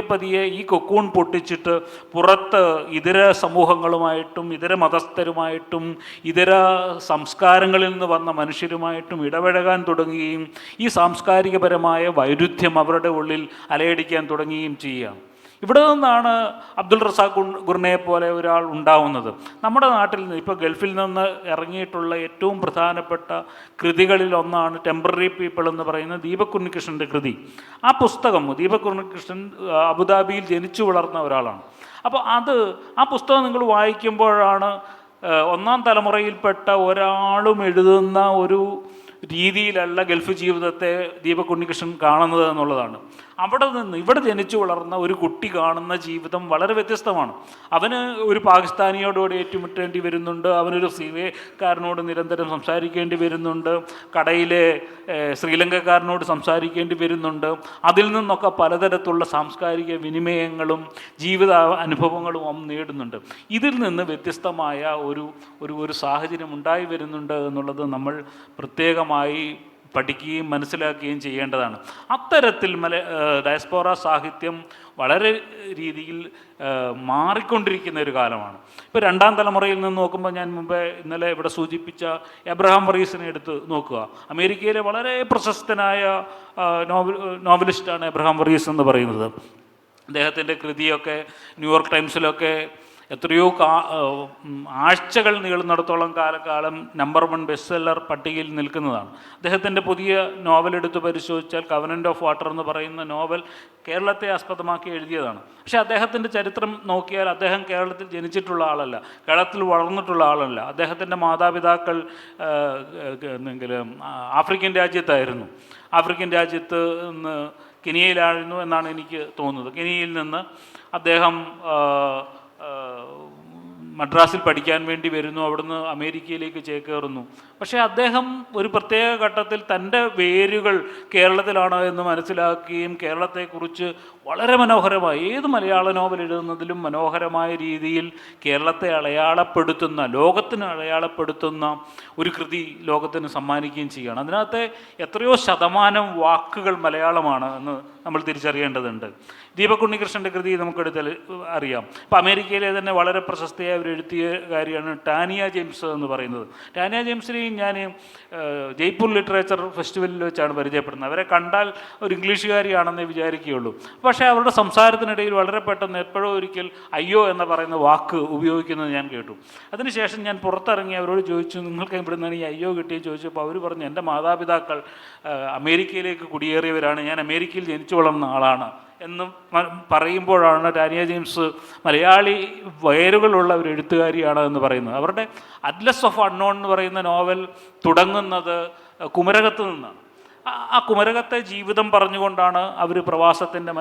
പതിയെ ഈ കൊക്കൂൺ പൊട്ടിച്ചിട്ട് പുറത്ത് ഇതര സമൂഹങ്ങളുമായിട്ടും ഇതര മതസ്ഥരുമായിട്ടും ഇതര സംസ്കാരങ്ങളിൽ നിന്ന് വന്ന മനുഷ്യരുമായിട്ടും ഇടപഴകാൻ തുടങ്ങുകയും ഈ സാംസ്കാരികപരമായ വൈരുദ്ധ്യം അവരുടെ ഉള്ളിൽ അലയടിക്കാൻ തുടങ്ങുകയും ചെയ്യുകയാണ്. ഇവിടെ നിന്നാണ് അബ്ദുൾ റസാഖ് ഗുർണയെ പോലെ ഒരാൾ ഉണ്ടാവുന്നത്. നമ്മുടെ നാട്ടിൽ നിന്ന് ഇപ്പോൾ ഗൾഫിൽ നിന്ന് ഇറങ്ങിയിട്ടുള്ള ഏറ്റവും പ്രധാനപ്പെട്ട കൃതികളിൽ ഒന്നാണ് ടെമ്പററി പീപ്പിൾ എന്ന് പറയുന്ന ദീപക് ഉണ്ണികൃഷ്ണൻ്റെ കൃതി. ആ പുസ്തകം, ദീപക് ഉണ്ണികൃഷ്ണൻ അബുദാബിയിൽ ജനിച്ചു വളർന്ന ഒരാളാണ്. അപ്പോൾ ആ പുസ്തകം നിങ്ങൾ വായിക്കുമ്പോഴാണ് 1ാം തലമുറയിൽപ്പെട്ട ഒരാളും എഴുതുന്ന ഒരു രീതിയിലല്ല ഗൾഫ് ജീവിതത്തെ ദീപക് ഉണ്ണികൃഷ്ണൻ കാണുന്നത് എന്നുള്ളതാണ്. അവിടെ നിന്ന് ഇവിടെ ജനിച്ചു വളർന്ന ഒരു കുട്ടി കാണുന്ന ജീവിതം വളരെ വ്യത്യസ്തമാണ്. അവന് ഒരു പാകിസ്ഥാനിയോടുകൂടി ഏറ്റുമുട്ടേണ്ടി വരുന്നുണ്ട്, അവനൊരു സിവേക്കാരനോട് നിരന്തരം സംസാരിക്കേണ്ടി വരുന്നുണ്ട്, കടയിലെ ശ്രീലങ്കക്കാരനോട് സംസാരിക്കേണ്ടി വരുന്നുണ്ട്. അതിൽ നിന്നൊക്കെ പലതരത്തിലുള്ള സാംസ്കാരിക വിനിമയങ്ങളും ജീവിത അനുഭവങ്ങളും അവൻ നേടുന്നുണ്ട്. ഇതിൽ നിന്ന് വ്യത്യസ്തമായ ഒരു സാഹചര്യം ഉണ്ടായി വരുന്നുണ്ട് എന്നുള്ളത് നമ്മൾ പ്രത്യേകമായി പഠിക്കുകയും മനസ്സിലാക്കുകയും ചെയ്യേണ്ടതാണ്. അത്തരത്തിൽ ഡയസ്പോറ സാഹിത്യം വളരെ രീതിയിൽ മാറിക്കൊണ്ടിരിക്കുന്ന ഒരു കാലമാണ്. ഇപ്പോൾ 2ാം തലമുറയിൽ നിന്ന് നോക്കുമ്പോൾ ഞാൻ ഇന്നലെ ഇവിടെ സൂചിപ്പിച്ച എബ്രഹാം വറീസിനെ എടുത്ത് നോക്കുക. അമേരിക്കയിലെ വളരെ പ്രശസ്തനായ നോവലിസ്റ്റാണ് എബ്രഹാം വറീസ് എന്ന് പറയുന്നത്. അദ്ദേഹത്തിൻ്റെ കൃതിയൊക്കെ ന്യൂയോർക്ക് ടൈംസിലൊക്കെ എത്രയോ ആഴ്ചകൾ നീളുന്നിടത്തോളം കാലം നമ്പർ 1 ബെസ്റ്റ് സെല്ലർ പട്ടികയിൽ നിൽക്കുന്നതാണ്. അദ്ദേഹത്തിൻ്റെ പുതിയ നോവൽ എടുത്ത് പരിശോധിച്ചാൽ കവനൻ്റ് ഓഫ് വാട്ടർ എന്ന് പറയുന്ന നോവൽ കേരളത്തെ ആസ്പദമാക്കി എഴുതിയതാണ്. പക്ഷേ അദ്ദേഹത്തിൻ്റെ ചരിത്രം നോക്കിയാൽ അദ്ദേഹം കേരളത്തിൽ ജനിച്ചിട്ടുള്ള ആളല്ല, കേരളത്തിൽ വളർന്നിട്ടുള്ള ആളല്ല. അദ്ദേഹത്തിൻ്റെ മാതാപിതാക്കൾ ആഫ്രിക്കൻ രാജ്യത്തായിരുന്നു. ആഫ്രിക്കൻ രാജ്യത്ത് നിന്ന് കെനിയയിലായിരുന്നു എന്നാണ് എനിക്ക് തോന്നുന്നത്. കെനിയയിൽ നിന്ന് അദ്ദേഹം മദ്രാസിൽ പഠിക്കാൻ വേണ്ടി വരുന്നു, അവിടുന്ന് അമേരിക്കയിലേക്ക് ചേക്കേറുന്നു. പക്ഷേ അദ്ദേഹം ഒരു പ്രത്യേക ഘട്ടത്തിൽ തൻ്റെ വേരുകൾ കേരളത്തിലാണ് എന്ന് മനസ്സിലാക്കുകയും കേരളത്തെക്കുറിച്ച് വളരെ മനോഹരമായി, ഏത് മലയാള നോവൽ എഴുതുന്നതിലും മനോഹരമായ രീതിയിൽ കേരളത്തെ അടയാളപ്പെടുത്തുന്ന, ലോകത്തിന് അടയാളപ്പെടുത്തുന്ന ഒരു കൃതി ലോകത്തിന് സമ്മാനിക്കുകയും ചെയ്യുകയാണ്. അതിനകത്തെ എത്രയോ ശതമാനം വാക്കുകൾ മലയാളമാണ് എന്ന് നമ്മൾ തിരിച്ചറിയേണ്ടതുണ്ട്. ദീപക് ഉണ്ണികൃഷ്ണൻ്റെ കൃതി നമുക്കെടുത്താൽ അറിയാം. ഇപ്പോൾ അമേരിക്കയിലെ തന്നെ വളരെ പ്രശസ്തിയായ ഒരു എഴുത്തുകാരിയാണ് ടാനിയ ജെയിംസ് എന്ന് പറയുന്നത്. ടാനിയ ജെയിംസിനെയും ഞാൻ ജയ്പൂർ ലിറ്ററേച്ചർ ഫെസ്റ്റിവലിൽ വെച്ചാണ് പരിചയപ്പെടുന്നത്. അവരെ കണ്ടാൽ ഒരു ഇംഗ്ലീഷുകാരിയാണെന്നേ വിചാരിക്കുകയുള്ളൂ. പക്ഷേ അവരുടെ സംസാരത്തിനിടയിൽ വളരെ പെട്ടെന്ന് എപ്പോഴോ ഒരിക്കൽ അയ്യോ എന്ന് പറയുന്ന വാക്ക് ഉപയോഗിക്കുന്നത് ഞാൻ കേട്ടു. അതിനുശേഷം ഞാൻ പുറത്തിറങ്ങി അവരോട് ചോദിച്ചു, നിങ്ങൾക്ക് ഇവിടെ നിന്നാണ് ഈ അയ്യോ കിട്ടിയെന്ന് ചോദിച്ചപ്പോൾ അവർ പറഞ്ഞു, എൻ്റെ മാതാപിതാക്കൾ അമേരിക്കയിലേക്ക് കുടിയേറിയവരാണ്, ഞാൻ അമേരിക്കയിൽ ജനിച്ചു വളർന്ന ആളാണ് എന്ന് പറയുമ്പോഴാണ് ടാനിയ ജെയിംസ് മലയാളി വേരുകളുള്ള ഒരു എഴുത്തുകാരിയാണ് എന്ന് പറയുന്നത്. അവരുടെ അറ്റ്ലസ് ഓഫ് അൺനോൺ എന്ന് പറയുന്ന നോവൽ തുടങ്ങുന്നത് കുമരകത്ത് നിന്നാണ്. ആ കുമരകത്തെ ജീവിതം പറഞ്ഞുകൊണ്ടാണ് അവർ പ്രവാസത്തിൻ്റെ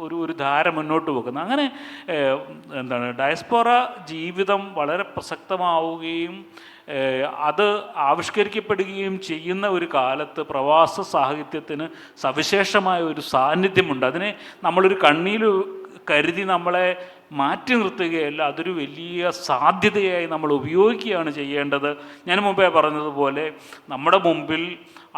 ഒരു ധാര മുന്നോട്ട് പോകുന്നത്. അങ്ങനെ ഡയസ്പോറ ജീവിതം വളരെ പ്രസക്തമാവുകയും അത് ആവിഷ്കരിക്കപ്പെടുകയും ചെയ്യുന്ന ഒരു കാലത്ത് പ്രവാസ സാഹിത്യത്തിന് സവിശേഷമായ ഒരു സാന്നിധ്യമുണ്ട്. അതിനെ നമ്മളൊരു കണ്ണിയിൽ കരുതി നമ്മളെ മാറ്റി നിർത്തുകയല്ല, അതൊരു വലിയ സാധ്യതയായി നമ്മൾ ഉപയോഗിക്കുകയാണ് ചെയ്യേണ്ടത്. ഞാൻ മുമ്പേ പറഞ്ഞതുപോലെ നമ്മുടെ മുമ്പിൽ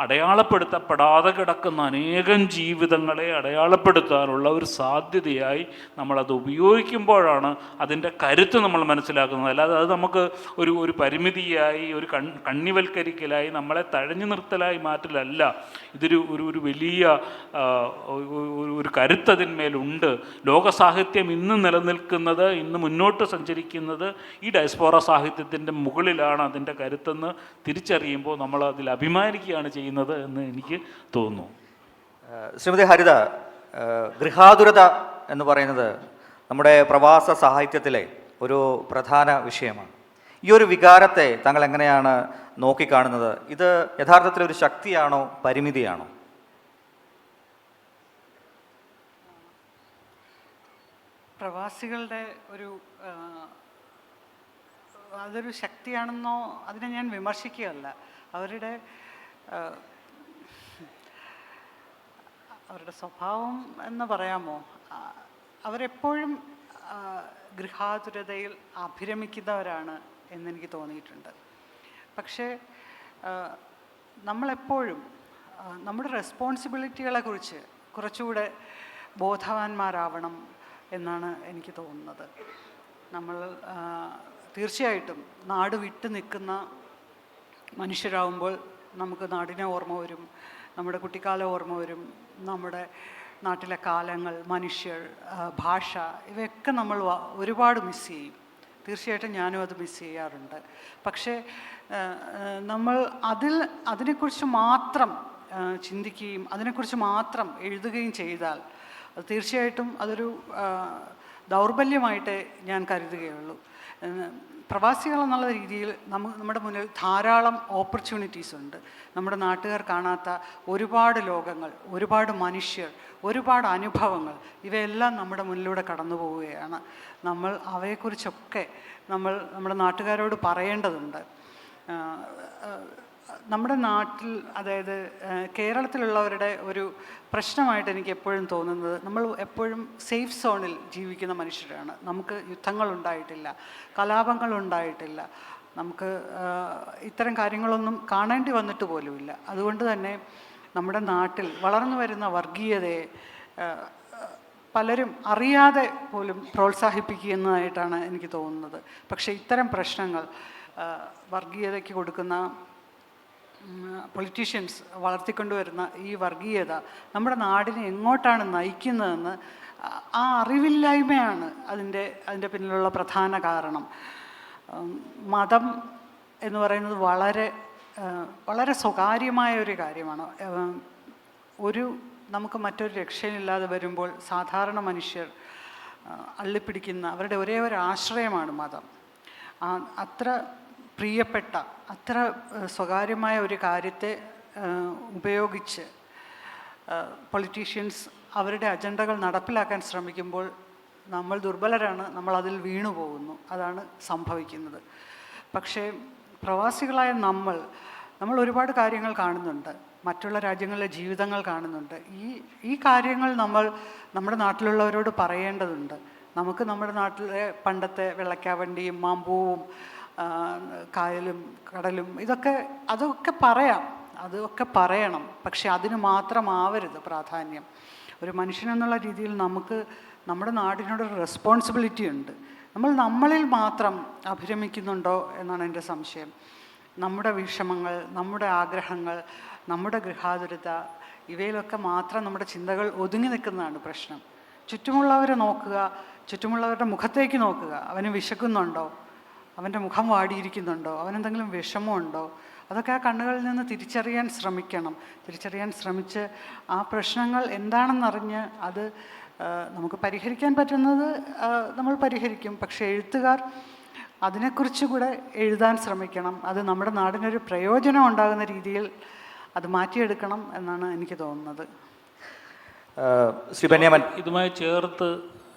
അടയാളപ്പെടുത്തപ്പെടാതെ കിടക്കുന്ന അനേകം ജീവിതങ്ങളെ അടയാളപ്പെടുത്താനുള്ള ഒരു സാധ്യതയായി നമ്മളത് ഉപയോഗിക്കുമ്പോഴാണ് അതിൻ്റെ കരുത്ത് നമ്മൾ മനസ്സിലാക്കുന്നത്. അല്ലാതെ അത് നമുക്ക് ഒരു പരിമിതിയായി, ഒരു കണ്ണിവൽക്കരിക്കലായി, നമ്മളെ തഴഞ്ഞു നിർത്തലായി മാറ്റലല്ല. ഇതൊരു വലിയ ഒരു കരുത്തതിന്മേലുണ്ട്. ലോകസാഹിത്യം ഇന്ന് നിലനിൽക്കുന്നത്, ഇന്ന് മുന്നോട്ട് സഞ്ചരിക്കുന്നത് ഈ ഡയസ്പോറ സാഹിത്യത്തിൻ്റെ മുകളിലാണ്. അതിൻ്റെ കരുത്തെന്ന് തിരിച്ചറിയുമ്പോൾ നമ്മൾ അതിൽ അഭിമാനിക്കുകയാണ് ചെയ്യുന്നത് എന്ന് എനിക്ക് തോന്നുന്നു. ശ്രീമതി ഹരിത, ഗൃഹാതുരത എന്ന് പറയുന്നത് നമ്മുടെ പ്രവാസ സാഹിത്യത്തിലെ ഒരു പ്രധാന വിഷയമാണ്. ഈ ഒരു വികാരത്തെ താങ്കൾ എങ്ങനെയാണ് നോക്കിക്കാണുന്നത്? ഇത് യഥാർത്ഥത്തിൽ ഒരു ശക്തിയാണോ പരിമിതിയാണോ? പ്രവാസികളുടെ ഒരു അതൊരു ശക്തിയാണെന്നോ അതിനെ ഞാൻ വിമർശിക്കുകയല്ല. അവരുടെ സ്വഭാവം എന്ന് പറയാമോ, അവരെപ്പോഴും ഗൃഹാതുരതയിൽ അഭിരമിക്കുന്നവരാണ് എന്നെനിക്ക് തോന്നിയിട്ടുണ്ട്. പക്ഷേ നമ്മളെപ്പോഴും നമ്മുടെ റെസ്പോൺസിബിലിറ്റികളെക്കുറിച്ച് കുറച്ചുകൂടെ ബോധവാന്മാരാവണം എന്നാണ് എനിക്ക് തോന്നുന്നത്. നമ്മൾ തീർച്ചയായിട്ടും നാട് വിട്ടു നിൽക്കുന്ന മനുഷ്യരാകുമ്പോൾ നമുക്ക് നാടിനെ ഓർമ്മ വരും, നമ്മുടെ കുട്ടിക്കാലം ഓർമ്മ വരും, നമ്മുടെ നാട്ടിലെ കാലങ്ങൾ, മനുഷ്യർ, ഭാഷ, ഇവയൊക്കെ നമ്മൾ ഒരുപാട് മിസ് ചെയ്യും. തീർച്ചയായിട്ടും ഞാനും അത് മിസ് ചെയ്യാറുണ്ട്. പക്ഷേ നമ്മൾ അതിനെക്കുറിച്ച് മാത്രം ചിന്തിക്കുകയും അതിനെക്കുറിച്ച് മാത്രം എഴുതുകയും ചെയ്താൽ അത് തീർച്ചയായിട്ടും അതൊരു ദൗർബല്യമായിട്ടേ ഞാൻ കരുതുകയുള്ളൂ. പ്രവാസികൾ എന്നുള്ള രീതിയിൽ നമ്മുടെ മുന്നിൽ ധാരാളം ഓപ്പർച്യൂണിറ്റീസ് ഉണ്ട്. നമ്മുടെ നാട്ടുകാർ കാണാത്ത ഒരുപാട് ലോകങ്ങൾ, ഒരുപാട് മനുഷ്യർ, ഒരുപാട് അനുഭവങ്ങൾ, ഇവയെല്ലാം നമ്മുടെ മുന്നിലൂടെ കടന്നു പോവുകയാണ്. നമ്മൾ അവയെക്കുറിച്ചൊക്കെ നമ്മുടെ നാട്ടുകാരോട് പറയേണ്ടതുണ്ട്. നമ്മുടെ നാട്ടിൽ, അതായത് കേരളത്തിലുള്ളവരുടെ ഒരു പ്രശ്നമായിട്ട് എനിക്ക് എപ്പോഴും തോന്നുന്നത്, നമ്മൾ എപ്പോഴും സേഫ് സോണിൽ ജീവിക്കുന്ന മനുഷ്യരാണ്. നമുക്ക് യുദ്ധങ്ങളുണ്ടായിട്ടില്ല, കലാപങ്ങളുണ്ടായിട്ടില്ല, നമുക്ക് ഇത്തരം കാര്യങ്ങളൊന്നും കാണേണ്ടി വന്നിട്ട് പോലുമില്ല. അതുകൊണ്ട് തന്നെ നമ്മുടെ നാട്ടിൽ വളർന്നു വരുന്ന വർഗീയതയെ പലരും അറിയാതെ പോലും പ്രോത്സാഹിപ്പിക്കുന്നതായിട്ടാണ് എനിക്ക് തോന്നുന്നത്. പക്ഷേ ഇത്തരം പ്രശ്നങ്ങൾ, വർഗീയതയ്ക്ക് കൊടുക്കുന്ന പൊളിറ്റീഷ്യൻസ് വളർത്തിക്കൊണ്ടുവരുന്ന ഈ വർഗീയത നമ്മുടെ നാടിനെ എങ്ങോട്ടാണ് നയിക്കുന്നതെന്ന് ആ അറിവില്ലായ്മയാണ് അതിൻ്റെ പിന്നിലുള്ള പ്രധാന കാരണം. മതം എന്ന് പറയുന്നത് വളരെ സ്വകാര്യമായ ഒരു കാര്യമാണ്. നമുക്ക് മറ്റൊരു രക്ഷയില്ലാതെ വരുമ്പോൾ സാധാരണ മനുഷ്യർ അള്ളിപ്പിടിക്കുന്ന അവരുടെ ഒരേ ഒരു ആശ്രയമാണ് മതം. അത്ര പ്രിയപ്പെട്ട, അത്ര സ്വകാര്യമായ ഒരു കാര്യത്തെ ഉപയോഗിച്ച് പൊളിറ്റീഷ്യൻസ് അവരുടെ അജണ്ടകൾ നടപ്പിലാക്കാൻ ശ്രമിക്കുമ്പോൾ നമ്മൾ ദുർബലരാണ്, നമ്മൾ അതിൽ വീണു പോകുന്നു. അതാണ് സംഭവിക്കുന്നത്. പക്ഷേ പ്രവാസികളായ നമ്മൾ ഒരുപാട് കാര്യങ്ങൾ കാണുന്നുണ്ട്, മറ്റുള്ള രാജ്യങ്ങളിലെ ജീവിതങ്ങൾ കാണുന്നുണ്ട്. ഈ കാര്യങ്ങൾ നമ്മുടെ നാട്ടിലുള്ളവരോട് പറയേണ്ടതുണ്ട്. നമുക്ക് നമ്മുടെ നാട്ടിലെ പണ്ടത്തെ വെള്ളക്കാവണ്ടിയും മാമ്പൂവും കായലും കടലും അതൊക്കെ പറയണം. പക്ഷെ അതിന് മാത്രമാവരുത് പ്രാധാന്യം. ഒരു മനുഷ്യനെന്നുള്ള രീതിയിൽ നമുക്ക് നമ്മുടെ നാടിനോടൊരു റെസ്പോൺസിബിലിറ്റി ഉണ്ട്. നമ്മളിൽ മാത്രം അഭിരമിക്കുന്നുണ്ടോ എന്നാണ് എൻ്റെ സംശയം. നമ്മുടെ വിഷമങ്ങൾ, നമ്മുടെ ആഗ്രഹങ്ങൾ, നമ്മുടെ ഗൃഹാതുരത, ഇവയിലൊക്കെ മാത്രം നമ്മുടെ ചിന്തകൾ ഒതുങ്ങി നിൽക്കുന്നതാണ് പ്രശ്നം. ചുറ്റുമുള്ളവരെ നോക്കുക, ചുറ്റുമുള്ളവരുടെ മുഖത്തേക്ക് നോക്കുക. അവന് വിശക്കുന്നുണ്ടോ, അവൻ്റെ മുഖം വാടിയിരിക്കുന്നുണ്ടോ, അവനെന്തെങ്കിലും വിഷമമുണ്ടോ, അതൊക്കെ ആ കണ്ണുകളിൽ നിന്ന് തിരിച്ചറിയാൻ ശ്രമിച്ച് ആ പ്രശ്നങ്ങൾ എന്താണെന്നറിഞ്ഞ് അത് നമുക്ക് പരിഹരിക്കാൻ പറ്റുന്നത് നമ്മൾ പരിഹരിക്കും. പക്ഷേ എഴുത്തുകാർ അതിനെക്കുറിച്ച് കൂടെ എഴുതാൻ ശ്രമിക്കണം. അത് നമ്മുടെ നാടിനൊരു പ്രയോജനം ഉണ്ടാകുന്ന രീതിയിൽ അത് മാറ്റിയെടുക്കണം എന്നാണ് എനിക്ക് തോന്നുന്നത്. ശ്രീ ബെന്യാമൻ, ഇതുമായി ചേർത്ത്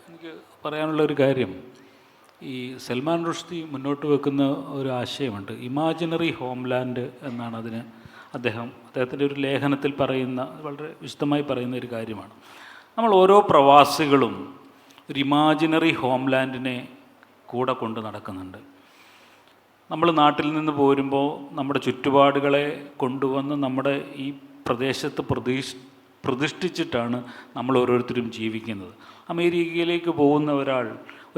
എനിക്ക് പറയാനുള്ള ഒരു കാര്യം, ഈ സൽമാൻ റുഷ്ദി മുന്നോട്ട് വെക്കുന്ന ഒരു ആശയമുണ്ട്. ഇമാജിനറി ഹോംലാൻഡ് എന്നാണ് അദ്ദേഹത്തിൻ്റെ ഒരു ലേഖനത്തിൽ പറയുന്ന, വളരെ വിശദമായി പറയുന്ന ഒരു കാര്യമാണ്. നമ്മൾ ഓരോ പ്രവാസികളും ഒരു ഇമാജിനറി ഹോംലാൻഡിനെ കൂടെ കൊണ്ട് നടക്കുന്നുണ്ട്. നമ്മൾ നാട്ടിൽ നിന്ന് പോരുമ്പോൾ നമ്മുടെ ചുറ്റുപാടുകളെ കൊണ്ടുവന്ന് നമ്മുടെ ഈ പ്രദേശത്ത് പ്രതിഷ്ഠിച്ചിട്ടാണ് നമ്മൾ ഓരോരുത്തരും ജീവിക്കുന്നത്. അമേരിക്കയിലേക്ക് പോകുന്ന ഒരാൾ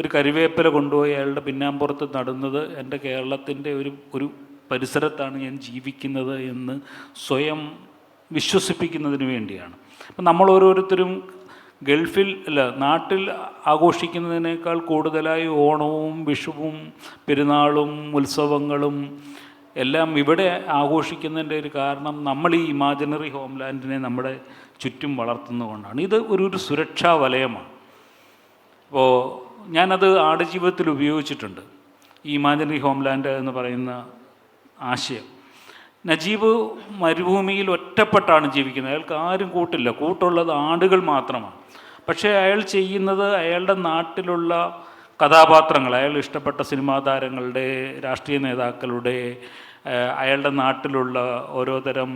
ഒരു കരിവേപ്പില കൊണ്ടുപോയി അയാളുടെ പിന്നാമ്പുറത്ത് നടുന്നത് എൻ്റെ കേരളത്തിൻ്റെ ഒരു പരിസരത്താണ് ഞാൻ ജീവിക്കുന്നത് എന്ന് സ്വയം വിശ്വസിപ്പിക്കുന്നതിന് വേണ്ടിയാണ്. അപ്പം നമ്മൾ ഓരോരുത്തരും നാട്ടിൽ ആഘോഷിക്കുന്നതിനേക്കാൾ കൂടുതലായി ഓണവും വിഷുവും പെരുന്നാളും ഉത്സവങ്ങളും എല്ലാം ഇവിടെ ആഘോഷിക്കുന്നതിൻ്റെ ഒരു കാരണം നമ്മൾ ഈ ഇമാജിനറി ഹോംലാൻഡിനെ നമ്മുടെ ചുറ്റും വളർത്തുന്നതുകൊണ്ടാണ്. ഇത് ഒരു സുരക്ഷാ വലയമാണ്. അപ്പോൾ ഞാനത് ആടുജീവിതത്തിൽ ഉപയോഗിച്ചിട്ടുണ്ട്, ഈ ഇമാജിനറി ഹോംലാൻഡ് എന്ന് പറയുന്ന ആശയം. നജീബ് മരുഭൂമിയിൽ ഒറ്റപ്പെട്ടാണ് ജീവിക്കുന്നത്. അയാൾക്ക് ആരും കൂട്ടില്ല, കൂട്ടുള്ളത് ആടുകൾ മാത്രമാണ്. പക്ഷേ അയാൾ ചെയ്യുന്നത് അയാളുടെ നാട്ടിലുള്ള കഥാപാത്രങ്ങൾ, അയാൾ ഇഷ്ടപ്പെട്ട സിനിമാ താരങ്ങളുടെ, രാഷ്ട്രീയ നേതാക്കളുടെ, അയാളുടെ നാട്ടിലുള്ള ഓരോ തരം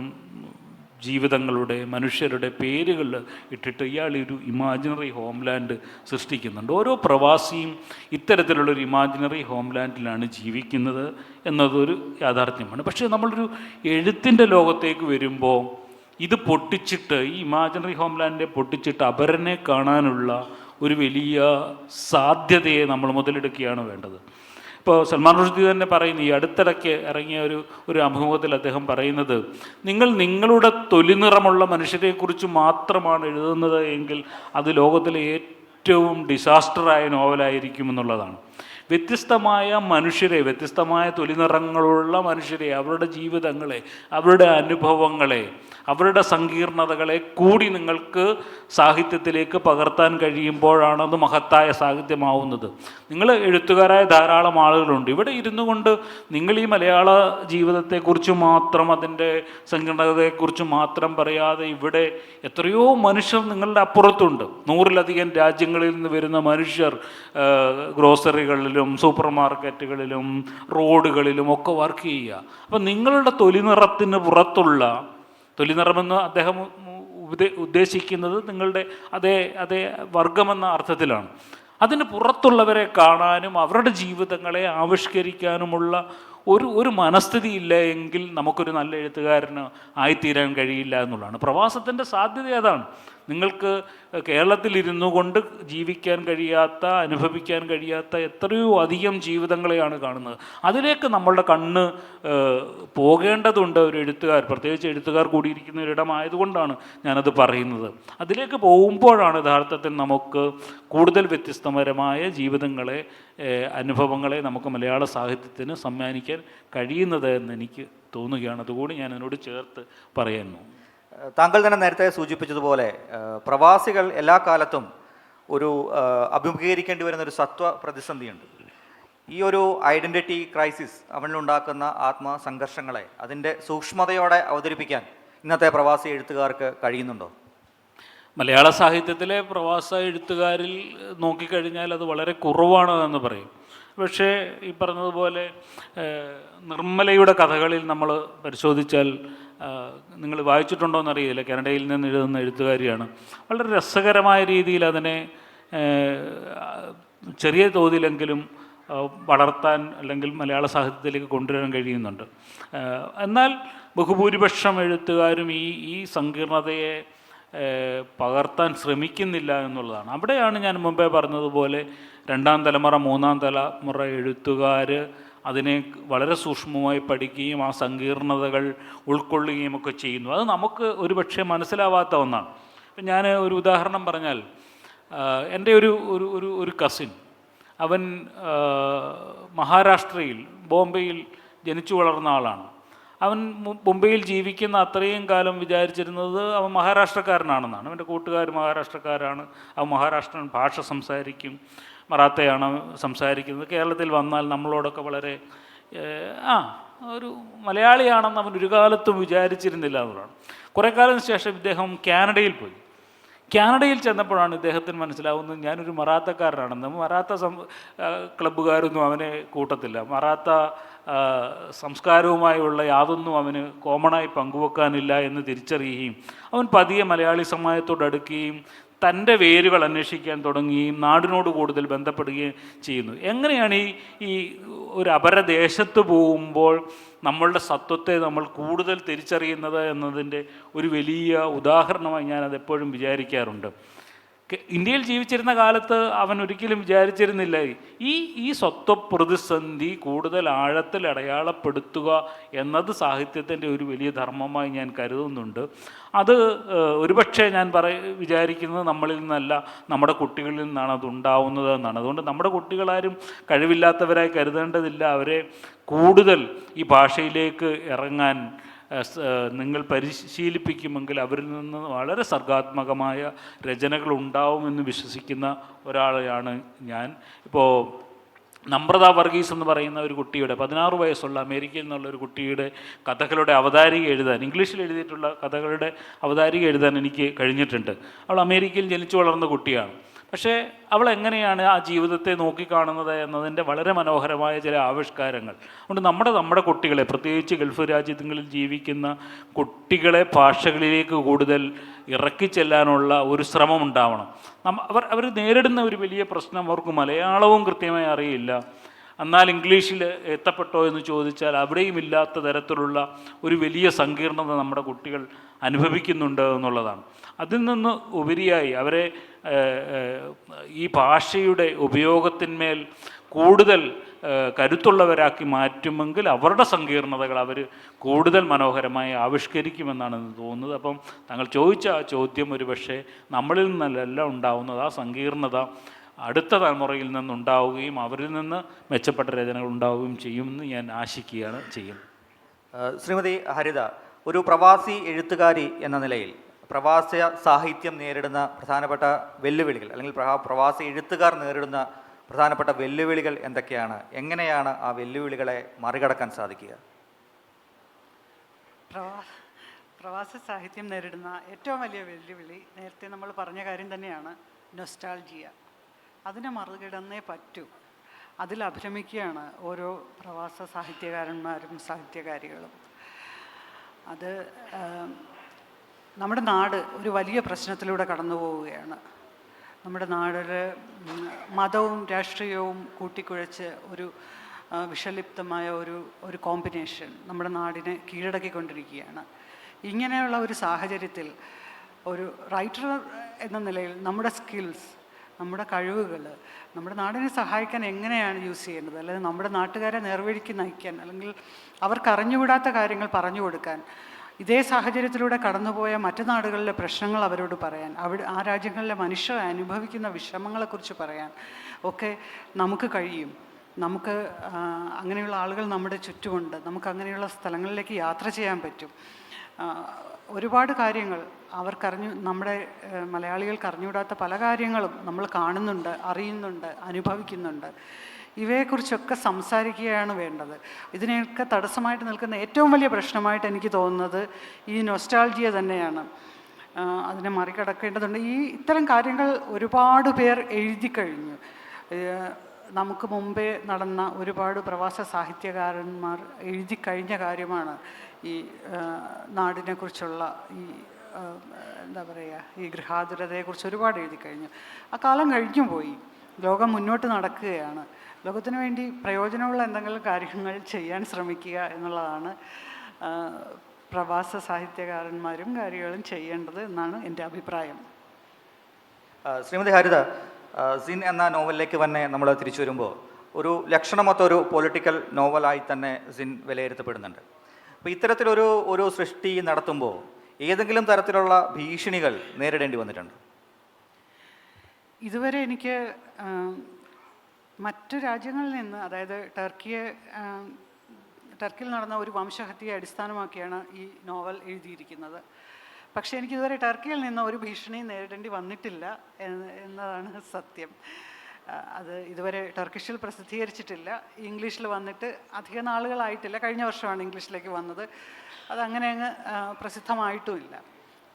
ജീവിതങ്ങളുടെ, മനുഷ്യരുടെ പേരുകൾ ഇട്ടിട്ട് ഇയാൾ ഒരു ഇമാജിനറി ഹോംലാൻഡ് സൃഷ്ടിക്കുന്നുണ്ട്. ഓരോ പ്രവാസിയും ഇത്തരത്തിലുള്ളൊരു ഇമാജിനറി ഹോംലാൻഡിലാണ് ജീവിക്കുന്നത് എന്നതൊരു യാഥാർത്ഥ്യമാണ്. പക്ഷേ നമ്മളൊരു എഴുത്തിൻ്റെ ലോകത്തേക്ക് വരുമ്പോൾ ഇത് പൊട്ടിച്ചിട്ട്, ഈ ഇമാജിനറി ഹോംലാൻഡിനെ പൊട്ടിച്ചിട്ട് അപരനെ കാണാനുള്ള ഒരു വലിയ സാധ്യതയെ നമ്മൾ മുതലെടുക്കുകയാണ് വേണ്ടത്. ഇപ്പോൾ സൽമാൻ റുഷ്ദി തന്നെ പറയുന്നു, ഈ അടുത്തിടയ്ക്ക് ഇറങ്ങിയ ഒരു അഭിമുഖത്തിൽ അദ്ദേഹം പറയുന്നത്, നിങ്ങൾ നിങ്ങളുടെ തൊലിനിറമുള്ള മനുഷ്യരെക്കുറിച്ച് മാത്രമാണ് എഴുതുന്നത് എങ്കിൽ അത് ലോകത്തിലെ ഏറ്റവും ഡിസാസ്റ്ററായ നോവലായിരിക്കും എന്നുള്ളതാണ്. വ്യത്യസ്തമായ മനുഷ്യരെ, വ്യത്യസ്തമായ തൊലിനിറങ്ങളുള്ള മനുഷ്യരെ, അവരുടെ ജീവിതങ്ങളെ, അവരുടെ അനുഭവങ്ങളെ, അവരുടെ സങ്കീർണതകളെ കൂടി നിങ്ങൾക്ക് സാഹിത്യത്തിലേക്ക് പകർത്താൻ കഴിയുമ്പോഴാണ് അത് മഹത്തായ സാഹിത്യമാവുന്നത്. നിങ്ങൾ എഴുത്തുകാരായ ധാരാളം ആളുകളുണ്ട്. ഇവിടെ ഇരുന്നു കൊണ്ട് നിങ്ങൾ ഈ മലയാള ജീവിതത്തെക്കുറിച്ച് മാത്രം, അതിൻ്റെ സങ്കീർണതയെക്കുറിച്ച് മാത്രം പറയാതെ ഇവിടെ എത്രയോ മനുഷ്യർ നിങ്ങളുടെ അപ്പുറത്തുണ്ട്. 100-ലധികം രാജ്യങ്ങളിൽ നിന്ന് വരുന്ന മനുഷ്യർ ഗ്രോസറികളിലും സൂപ്പർ മാർക്കറ്റുകളിലും റോഡുകളിലും ഒക്കെ വർക്ക് ചെയ്യുക. അപ്പം നിങ്ങളുടെ തൊലിനിറത്തിന് പുറത്തുള്ള, തൊലിനിറമെന്ന് അദ്ദേഹം ഉദ്ദേശിക്കുന്നത് നിങ്ങളുടെ അതേ വർഗമെന്ന അർത്ഥത്തിലാണ്. അതിന് പുറത്തുള്ളവരെ കാണാനും അവരുടെ ജീവിതങ്ങളെ ആവിഷ്കരിക്കാനുമുള്ള ഒരു മനസ്ഥിതി ഇല്ല എങ്കിൽ നമുക്കൊരു നല്ല എഴുത്തുകാരന് ആയിത്തീരാൻ കഴിയില്ല എന്നുള്ളതാണ്. പ്രവാസത്തിൻ്റെ സാധ്യത അതാണ്. നിങ്ങൾക്ക് കേരളത്തിലിരുന്നു കൊണ്ട് ജീവിക്കാൻ കഴിയാത്ത, അനുഭവിക്കാൻ കഴിയാത്ത എത്രയോ അധികം ജീവിതങ്ങളെയാണ് കാണുന്നത്. അതിലേക്ക് നമ്മളുടെ കണ്ണ് പോകേണ്ടതുണ്ട്. ഒരു എഴുത്തുകാർ, പ്രത്യേകിച്ച് എഴുത്തുകാർ കൂടിയിരിക്കുന്ന ഒരിടമായതുകൊണ്ടാണ് ഞാനത് പറയുന്നത്. അതിലേക്ക് പോകുമ്പോഴാണ് യഥാർത്ഥത്തിൽ നമുക്ക് കൂടുതൽ വ്യത്യസ്തപരമായ ജീവിതങ്ങളെ, അനുഭവങ്ങളെ നമുക്ക് മലയാള സാഹിത്യത്തിന് സമ്മാനിക്കാൻ കഴിയുന്നത് എന്ന് എനിക്ക് തോന്നുകയാണ്. അതുകൂടി ഞാൻ അതിനോട് ചേർത്ത് പറയുന്നു. താങ്കൾ തന്നെ നേരത്തെ സൂചിപ്പിച്ചതുപോലെ പ്രവാസികൾ എല്ലാ കാലത്തും അഭിമുഖീകരിക്കേണ്ടി വരുന്ന ഒരു സത്വ പ്രതിസന്ധിയുണ്ട്. ഈ ഒരു ഐഡൻറ്റിറ്റി ക്രൈസിസ് അവനിലുണ്ടാക്കുന്ന ആത്മസംഘർഷങ്ങളെ അതിൻ്റെ സൂക്ഷ്മതയോടെ അവതരിപ്പിക്കാൻ ഇന്നത്തെ പ്രവാസി എഴുത്തുകാർക്ക് കഴിയുന്നുണ്ടോ? മലയാള സാഹിത്യത്തിലെ പ്രവാസ എഴുത്തുകാരിൽ നോക്കിക്കഴിഞ്ഞാൽ അത് വളരെ കുറവാണ് എന്ന് പറയും. പക്ഷേ ഈ പറഞ്ഞതുപോലെ നിർമ്മലയുടെ കഥകളിൽ നമ്മൾ പരിശോധിച്ചാൽ, നിങ്ങൾ വായിച്ചിട്ടുണ്ടോ എന്നറിയില്ല, കാനഡയിൽ നിന്ന് എഴുതുന്ന എഴുത്തുകാരിയാണ്. വളരെ രസകരമായ രീതിയിൽ അതിനെ ചെറിയ തോതിലെങ്കിലും വളർത്താൻ അല്ലെങ്കിൽ മലയാള സാഹിത്യത്തിലേക്ക് കൊണ്ടുവരാൻ കഴിയുന്നുണ്ട്. എന്നാൽ ബഹുഭൂരിപക്ഷം എഴുത്തുകാരും ഈ സങ്കീർണതയെ പകർത്താൻ ശ്രമിക്കുന്നില്ല എന്നുള്ളതാണ്. അവിടെയാണ് ഞാൻ മുമ്പേ പറഞ്ഞതുപോലെ രണ്ടാം തലമുറ, മൂന്നാം തലമുറ എഴുത്തുകാർ അതിനെ വളരെ സൂക്ഷ്മമായി പഠിക്കുകയും ആ സങ്കീർണതകൾ ഉൾക്കൊള്ളുകയും ഒക്കെ ചെയ്യുന്നു. അത് നമുക്ക് ഒരുപക്ഷെ മനസ്സിലാവാത്ത ഒന്നാണ്. ഇപ്പം ഞാൻ ഒരു ഉദാഹരണം പറഞ്ഞാൽ, എൻ്റെ ഒരു കസിൻ, അവൻ മഹാരാഷ്ട്രയിൽ, ബോംബെയിൽ ജനിച്ചു വളർന്ന ആളാണ്. അവൻ മുംബൈയിൽ ജീവിക്കുന്ന അത്രയും കാലം വിചാരിച്ചിരുന്നത് അവൻ മഹാരാഷ്ട്രക്കാരനാണെന്നാണ്. അവൻ്റെ കൂട്ടുകാർ മഹാരാഷ്ട്രക്കാരാണ്, അവൻ മഹാരാഷ്ട്രൻ ഭാഷ സംസാരിക്കും, മറാത്തയാണ് സംസാരിക്കുന്നത്. കേരളത്തിൽ വന്നാൽ നമ്മളോടൊക്കെ വളരെ ഒരു മലയാളിയാണെന്ന് അവൻ ഒരു കാലത്തും വിചാരിച്ചിരുന്നില്ല എന്നുള്ളതാണ്. കുറേ കാലത്തിന് ശേഷം ഇദ്ദേഹം കാനഡയിൽ പോയി. കാനഡയിൽ ചെന്നപ്പോഴാണ് ഇദ്ദേഹത്തിന് മനസ്സിലാവുന്നത് ഞാനൊരു മറാത്തക്കാരനാണെന്ന്. മറാത്ത ക്ലബ്ബുകാരൊന്നും അവനെ കൂട്ടത്തില്ല. മറാത്ത സംസ്കാരവുമായുള്ള യാതൊന്നും അവന് കോമണായി പങ്കുവെക്കാനില്ല എന്ന് തിരിച്ചറിയുകയും അവൻ പതിയെ മലയാളി സമുദായത്തോട് അടുക്കുകയും തൻ്റെ വേരുകൾ അന്വേഷിക്കാൻ തുടങ്ങുകയും നാടിനോട് കൂടുതൽ ബന്ധപ്പെടുകയും ചെയ്യുന്നു. എങ്ങനെയാണ് ഈ ഒരു അപരദേശത്ത് പോകുമ്പോൾ നമ്മളുടെ സത്വത്തെ നമ്മൾ കൂടുതൽ തിരിച്ചറിയുന്നത് എന്നതിൻ്റെ ഒരു വലിയ ഉദാഹരണമായി ഞാനത് എപ്പോഴും വിചാരിക്കാറുണ്ട്. ഇന്ത്യയിൽ ജീവിച്ചിരുന്ന കാലത്ത് അവൻ ഒരിക്കലും വിചാരിച്ചിരുന്നില്ല ഈ സ്വത്വപ്രതിസന്ധി കൂടുതൽ ആഴത്തിൽ അടയാളപ്പെടുത്തുക എന്നത് സാഹിത്യത്തിൻ്റെ ഒരു വലിയ ധർമ്മമായി ഞാൻ കരുതുന്നുണ്ട്. അത് ഒരുപക്ഷെ ഞാൻ വിചാരിക്കുന്നത് നമ്മളിൽ നിന്നല്ല, നമ്മുടെ കുട്ടികളിൽ നിന്നാണ് അത് ഉണ്ടാവുന്നത് എന്നാണ്. അതുകൊണ്ട് നമ്മുടെ കുട്ടികളാരും കഴിവില്ലാത്തവരായി കരുതേണ്ടതില്ല. അവരെ കൂടുതൽ ഈ ഭാഷയിലേക്ക് ഇറങ്ങാൻ നിങ്ങൾ പരിശീലിപ്പിക്കുമെങ്കിൽ അവരിൽ നിന്ന് വളരെ സർഗാത്മകമായ രചനകൾ ഉണ്ടാവുമെന്ന് വിശ്വസിക്കുന്ന ഒരാളെയാണ് ഞാൻ. ഇപ്പോൾ നമ്രത വർഗീസ് എന്ന് പറയുന്ന ഒരു കുട്ടിയുടെ 16 വയസ്സുള്ള അമേരിക്കയിൽ നിന്നുള്ള ഒരു കുട്ടിയുടെ കഥകളുടെ അവതാരിക എഴുതാൻ, ഇംഗ്ലീഷിൽ എഴുതിയിട്ടുള്ള കഥകളുടെ അവതാരിക എഴുതാൻ എനിക്ക് കഴിഞ്ഞിട്ടുണ്ട്. അവൾ അമേരിക്കയിൽ ജനിച്ചു വളർന്ന കുട്ടിയാണ്. പക്ഷേ അവൾ എങ്ങനെയാണ് ആ ജീവിതത്തെ നോക്കിക്കാണുന്നത് എന്നതിൻ്റെ വളരെ മനോഹരമായ ചില ആവിഷ്കാരങ്ങൾ. അതുകൊണ്ട് നമ്മുടെ കുട്ടികളെ, പ്രത്യേകിച്ച് ഗൾഫ് രാജ്യങ്ങളിൽ ജീവിക്കുന്ന കുട്ടികളെ ഭാഷകളിലേക്ക് കൂടുതൽ ഇറക്കിച്ചെല്ലാനുള്ള ഒരു ശ്രമം ഉണ്ടാവണം. അവർ നേരിടുന്ന ഒരു വലിയ പ്രശ്നം, അവർക്ക് മലയാളവും കൃത്യമായി അറിയില്ല. എന്നാൽ ഇംഗ്ലീഷിൽ എത്തപ്പെട്ടോ എന്ന് ചോദിച്ചാൽ അവിടെയും ഇല്ലാത്ത തരത്തിലുള്ള ഒരു വലിയ സങ്കീർണത നമ്മുടെ കുട്ടികൾ അനുഭവിക്കുന്നുണ്ട് എന്നുള്ളതാണ്. അതിൽ നിന്ന് ഉപരിയായി അവരെ ഈ ഭാഷയുടെ ഉപയോഗത്തിന്മേൽ കൂടുതൽ കരുത്തുള്ളവരാക്കി മാറ്റുമെങ്കിൽ അവരുടെ സങ്കീർണതകൾ അവർ കൂടുതൽ മനോഹരമായി ആവിഷ്കരിക്കുമെന്നാണ് തോന്നുന്നത്. അപ്പം താങ്കൾ ചോദിച്ച ആ ചോദ്യം ഒരു പക്ഷേ നമ്മളിൽ നിന്നല്ല ഉണ്ടാവുന്നത്, ആ സങ്കീർണത അടുത്ത തലമുറയിൽ നിന്നുണ്ടാവുകയും അവരിൽ നിന്ന് മെച്ചപ്പെട്ട രചനകൾ ഉണ്ടാവുകയും ചെയ്യുമെന്ന് ഞാൻ ആശിക്കുകയാണ് ചെയ്യുന്നത്. ശ്രീമതി ഹരിത, ഒരു പ്രവാസി എഴുത്തുകാരി എന്ന നിലയിൽ പ്രവാസ സാഹിത്യം നേരിടുന്ന പ്രധാനപ്പെട്ട വെല്ലുവിളികൾ, അല്ലെങ്കിൽ പ്രവാസി എഴുത്തുകാർ നേരിടുന്ന പ്രധാനപ്പെട്ട വെല്ലുവിളികൾ എന്തൊക്കെയാണ്? എങ്ങനെയാണ് ആ വെല്ലുവിളികളെ മറികടക്കാൻ സാധിക്കുക? പ്രവാസ സാഹിത്യം നേരിടുന്ന ഏറ്റവും വലിയ വെല്ലുവിളി നേരത്തെ നമ്മൾ പറഞ്ഞ കാര്യം തന്നെയാണ്, നൊസ്റ്റാൾജിയ. അതിനെ മറികടന്നേ പറ്റൂ. അതിൽ അഭിരമിക്കുകയാണ് ഓരോ പ്രവാസ സാഹിത്യകാരന്മാരും സാഹിത്യകാരികളും. അത് നമ്മുടെ നാട് ഒരു വലിയ പ്രശ്നത്തിലൂടെ കടന്നു പോവുകയാണ്. നമ്മുടെ നാടിൽ മതവും രാഷ്ട്രീയവും കൂട്ടിക്കുഴച്ച് ഒരു വിഷലിപ്തമായ ഒരു കോമ്പിനേഷൻ നമ്മുടെ നാടിനെ കീഴടക്കിക്കൊണ്ടിരിക്കുകയാണ്. ഇങ്ങനെയുള്ള ഒരു സാഹചര്യത്തിൽ ഒരു റൈറ്റർ എന്ന നിലയിൽ നമ്മുടെ സ്കിൽസ്, നമ്മുടെ കഴിവുകൾ നമ്മുടെ നാടിനെ സഹായിക്കാൻ എങ്ങനെയാണ് യൂസ് ചെയ്യേണ്ടത്, അല്ലെങ്കിൽ നമ്മുടെ നാട്ടുകാരെ നേർവഴിക്ക് നയിക്കാൻ, അല്ലെങ്കിൽ അവർക്ക് അറിഞ്ഞുകൂടാത്ത കാര്യങ്ങൾ പറഞ്ഞു കൊടുക്കാൻ, ഇതേ സാഹചര്യത്തിലൂടെ കടന്നുപോയ മറ്റു നാടുകളിലെ പ്രശ്നങ്ങൾ അവരോട് പറയാൻ, ആ രാജ്യങ്ങളിലെ മനുഷ്യർ അനുഭവിക്കുന്ന വിഷമങ്ങളെക്കുറിച്ച് പറയാൻ ഒക്കെ നമുക്ക് കഴിയും. നമുക്ക് അങ്ങനെയുള്ള ആളുകൾ നമ്മുടെ ചുറ്റുമുണ്ട്. നമുക്ക് അങ്ങനെയുള്ള സ്ഥലങ്ങളിലേക്ക് യാത്ര ചെയ്യാൻ പറ്റും. ഒരുപാട് കാര്യങ്ങൾ നമ്മുടെ മലയാളികൾക്ക് അറിഞ്ഞുകൂടാത്ത പല കാര്യങ്ങളും നമ്മൾ കാണുന്നുണ്ട്, അറിയുന്നുണ്ട്, അനുഭവിക്കുന്നുണ്ട്. ഇവയെക്കുറിച്ചൊക്കെ സംസാരിക്കുകയാണ് വേണ്ടത്. ഇതിനെയൊക്കെ തടസ്സമായിട്ട് നിൽക്കുന്ന ഏറ്റവും വലിയ പ്രശ്നമായിട്ട് എനിക്ക് തോന്നുന്നത് ഈ നൊസ്റ്റാൾജിയ തന്നെയാണ്. അതിനെ മറികടക്കേണ്ടതുണ്ട്. ഇത്തരം കാര്യങ്ങൾ ഒരുപാട് പേർ എഴുതി കഴിഞ്ഞു. നമുക്ക് മുമ്പേ നടന്ന ഒരുപാട് പ്രവാസ സാഹിത്യകാരന്മാർ എഴുതി കഴിഞ്ഞ കാര്യമാണ് ഈ നാടിനെക്കുറിച്ചുള്ള എന്താ പറയുക, ഈ ഗൃഹാതുരതയെക്കുറിച്ച് ഒരുപാട് എഴുതി കഴിഞ്ഞു. ആ കാലം കഴിഞ്ഞു പോയി. ലോകം മുന്നോട്ട് നടക്കുകയാണ്. ലോകത്തിന് വേണ്ടി പ്രയോജനമുള്ള എന്തെങ്കിലും കാര്യങ്ങൾ ചെയ്യാൻ ശ്രമിക്കുക എന്നുള്ളതാണ് പ്രവാസ സാഹിത്യകാരന്മാരും കാര്യങ്ങളും ചെയ്യേണ്ടത് എന്നാണ് എൻ്റെ അഭിപ്രായം. ശ്രീമതി ഹരിത, സിൻ എന്ന നോവലിലേക്ക് തന്നെ നമ്മൾ തിരിച്ചു വരുമ്പോൾ ഒരു ലക്ഷണമൊത്ത ഒരു പൊളിറ്റിക്കൽ നോവലായി തന്നെ സിൻ വിലയിരുത്തപ്പെടുന്നുണ്ട്. അപ്പോൾ ഇത്തരത്തിലൊരു സൃഷ്ടി നടത്തുമ്പോൾ ഏതെങ്കിലും തരത്തിലുള്ള ഭീഷണികൾ നേരിടേണ്ടി വന്നിട്ടുണ്ട്? ഇതുവരെ എനിക്ക് മറ്റു രാജ്യങ്ങളിൽ നിന്ന്, അതായത് ടർക്കിയിൽ നടന്ന ഒരു വംശഹത്യയെ അടിസ്ഥാനമാക്കിയാണ് ഈ നോവൽ എഴുതിയിരിക്കുന്നത്. പക്ഷേ എനിക്കിതുവരെ ടർക്കിയിൽ നിന്ന് ഒരു ഭീഷണിയും നേരിടേണ്ടി വന്നിട്ടില്ല എന്നതാണ് സത്യം. അത് ഇതുവരെ ടർക്കിഷിൽ പ്രസിദ്ധീകരിച്ചിട്ടില്ല. ഇംഗ്ലീഷിൽ വന്നിട്ട് അധിക നാളുകളായിട്ടില്ല. കഴിഞ്ഞ വർഷമാണ് ഇംഗ്ലീഷിലേക്ക് വന്നത്. അതങ്ങനെ അങ്ങ് പ്രസിദ്ധമായിട്ടുമില്ല.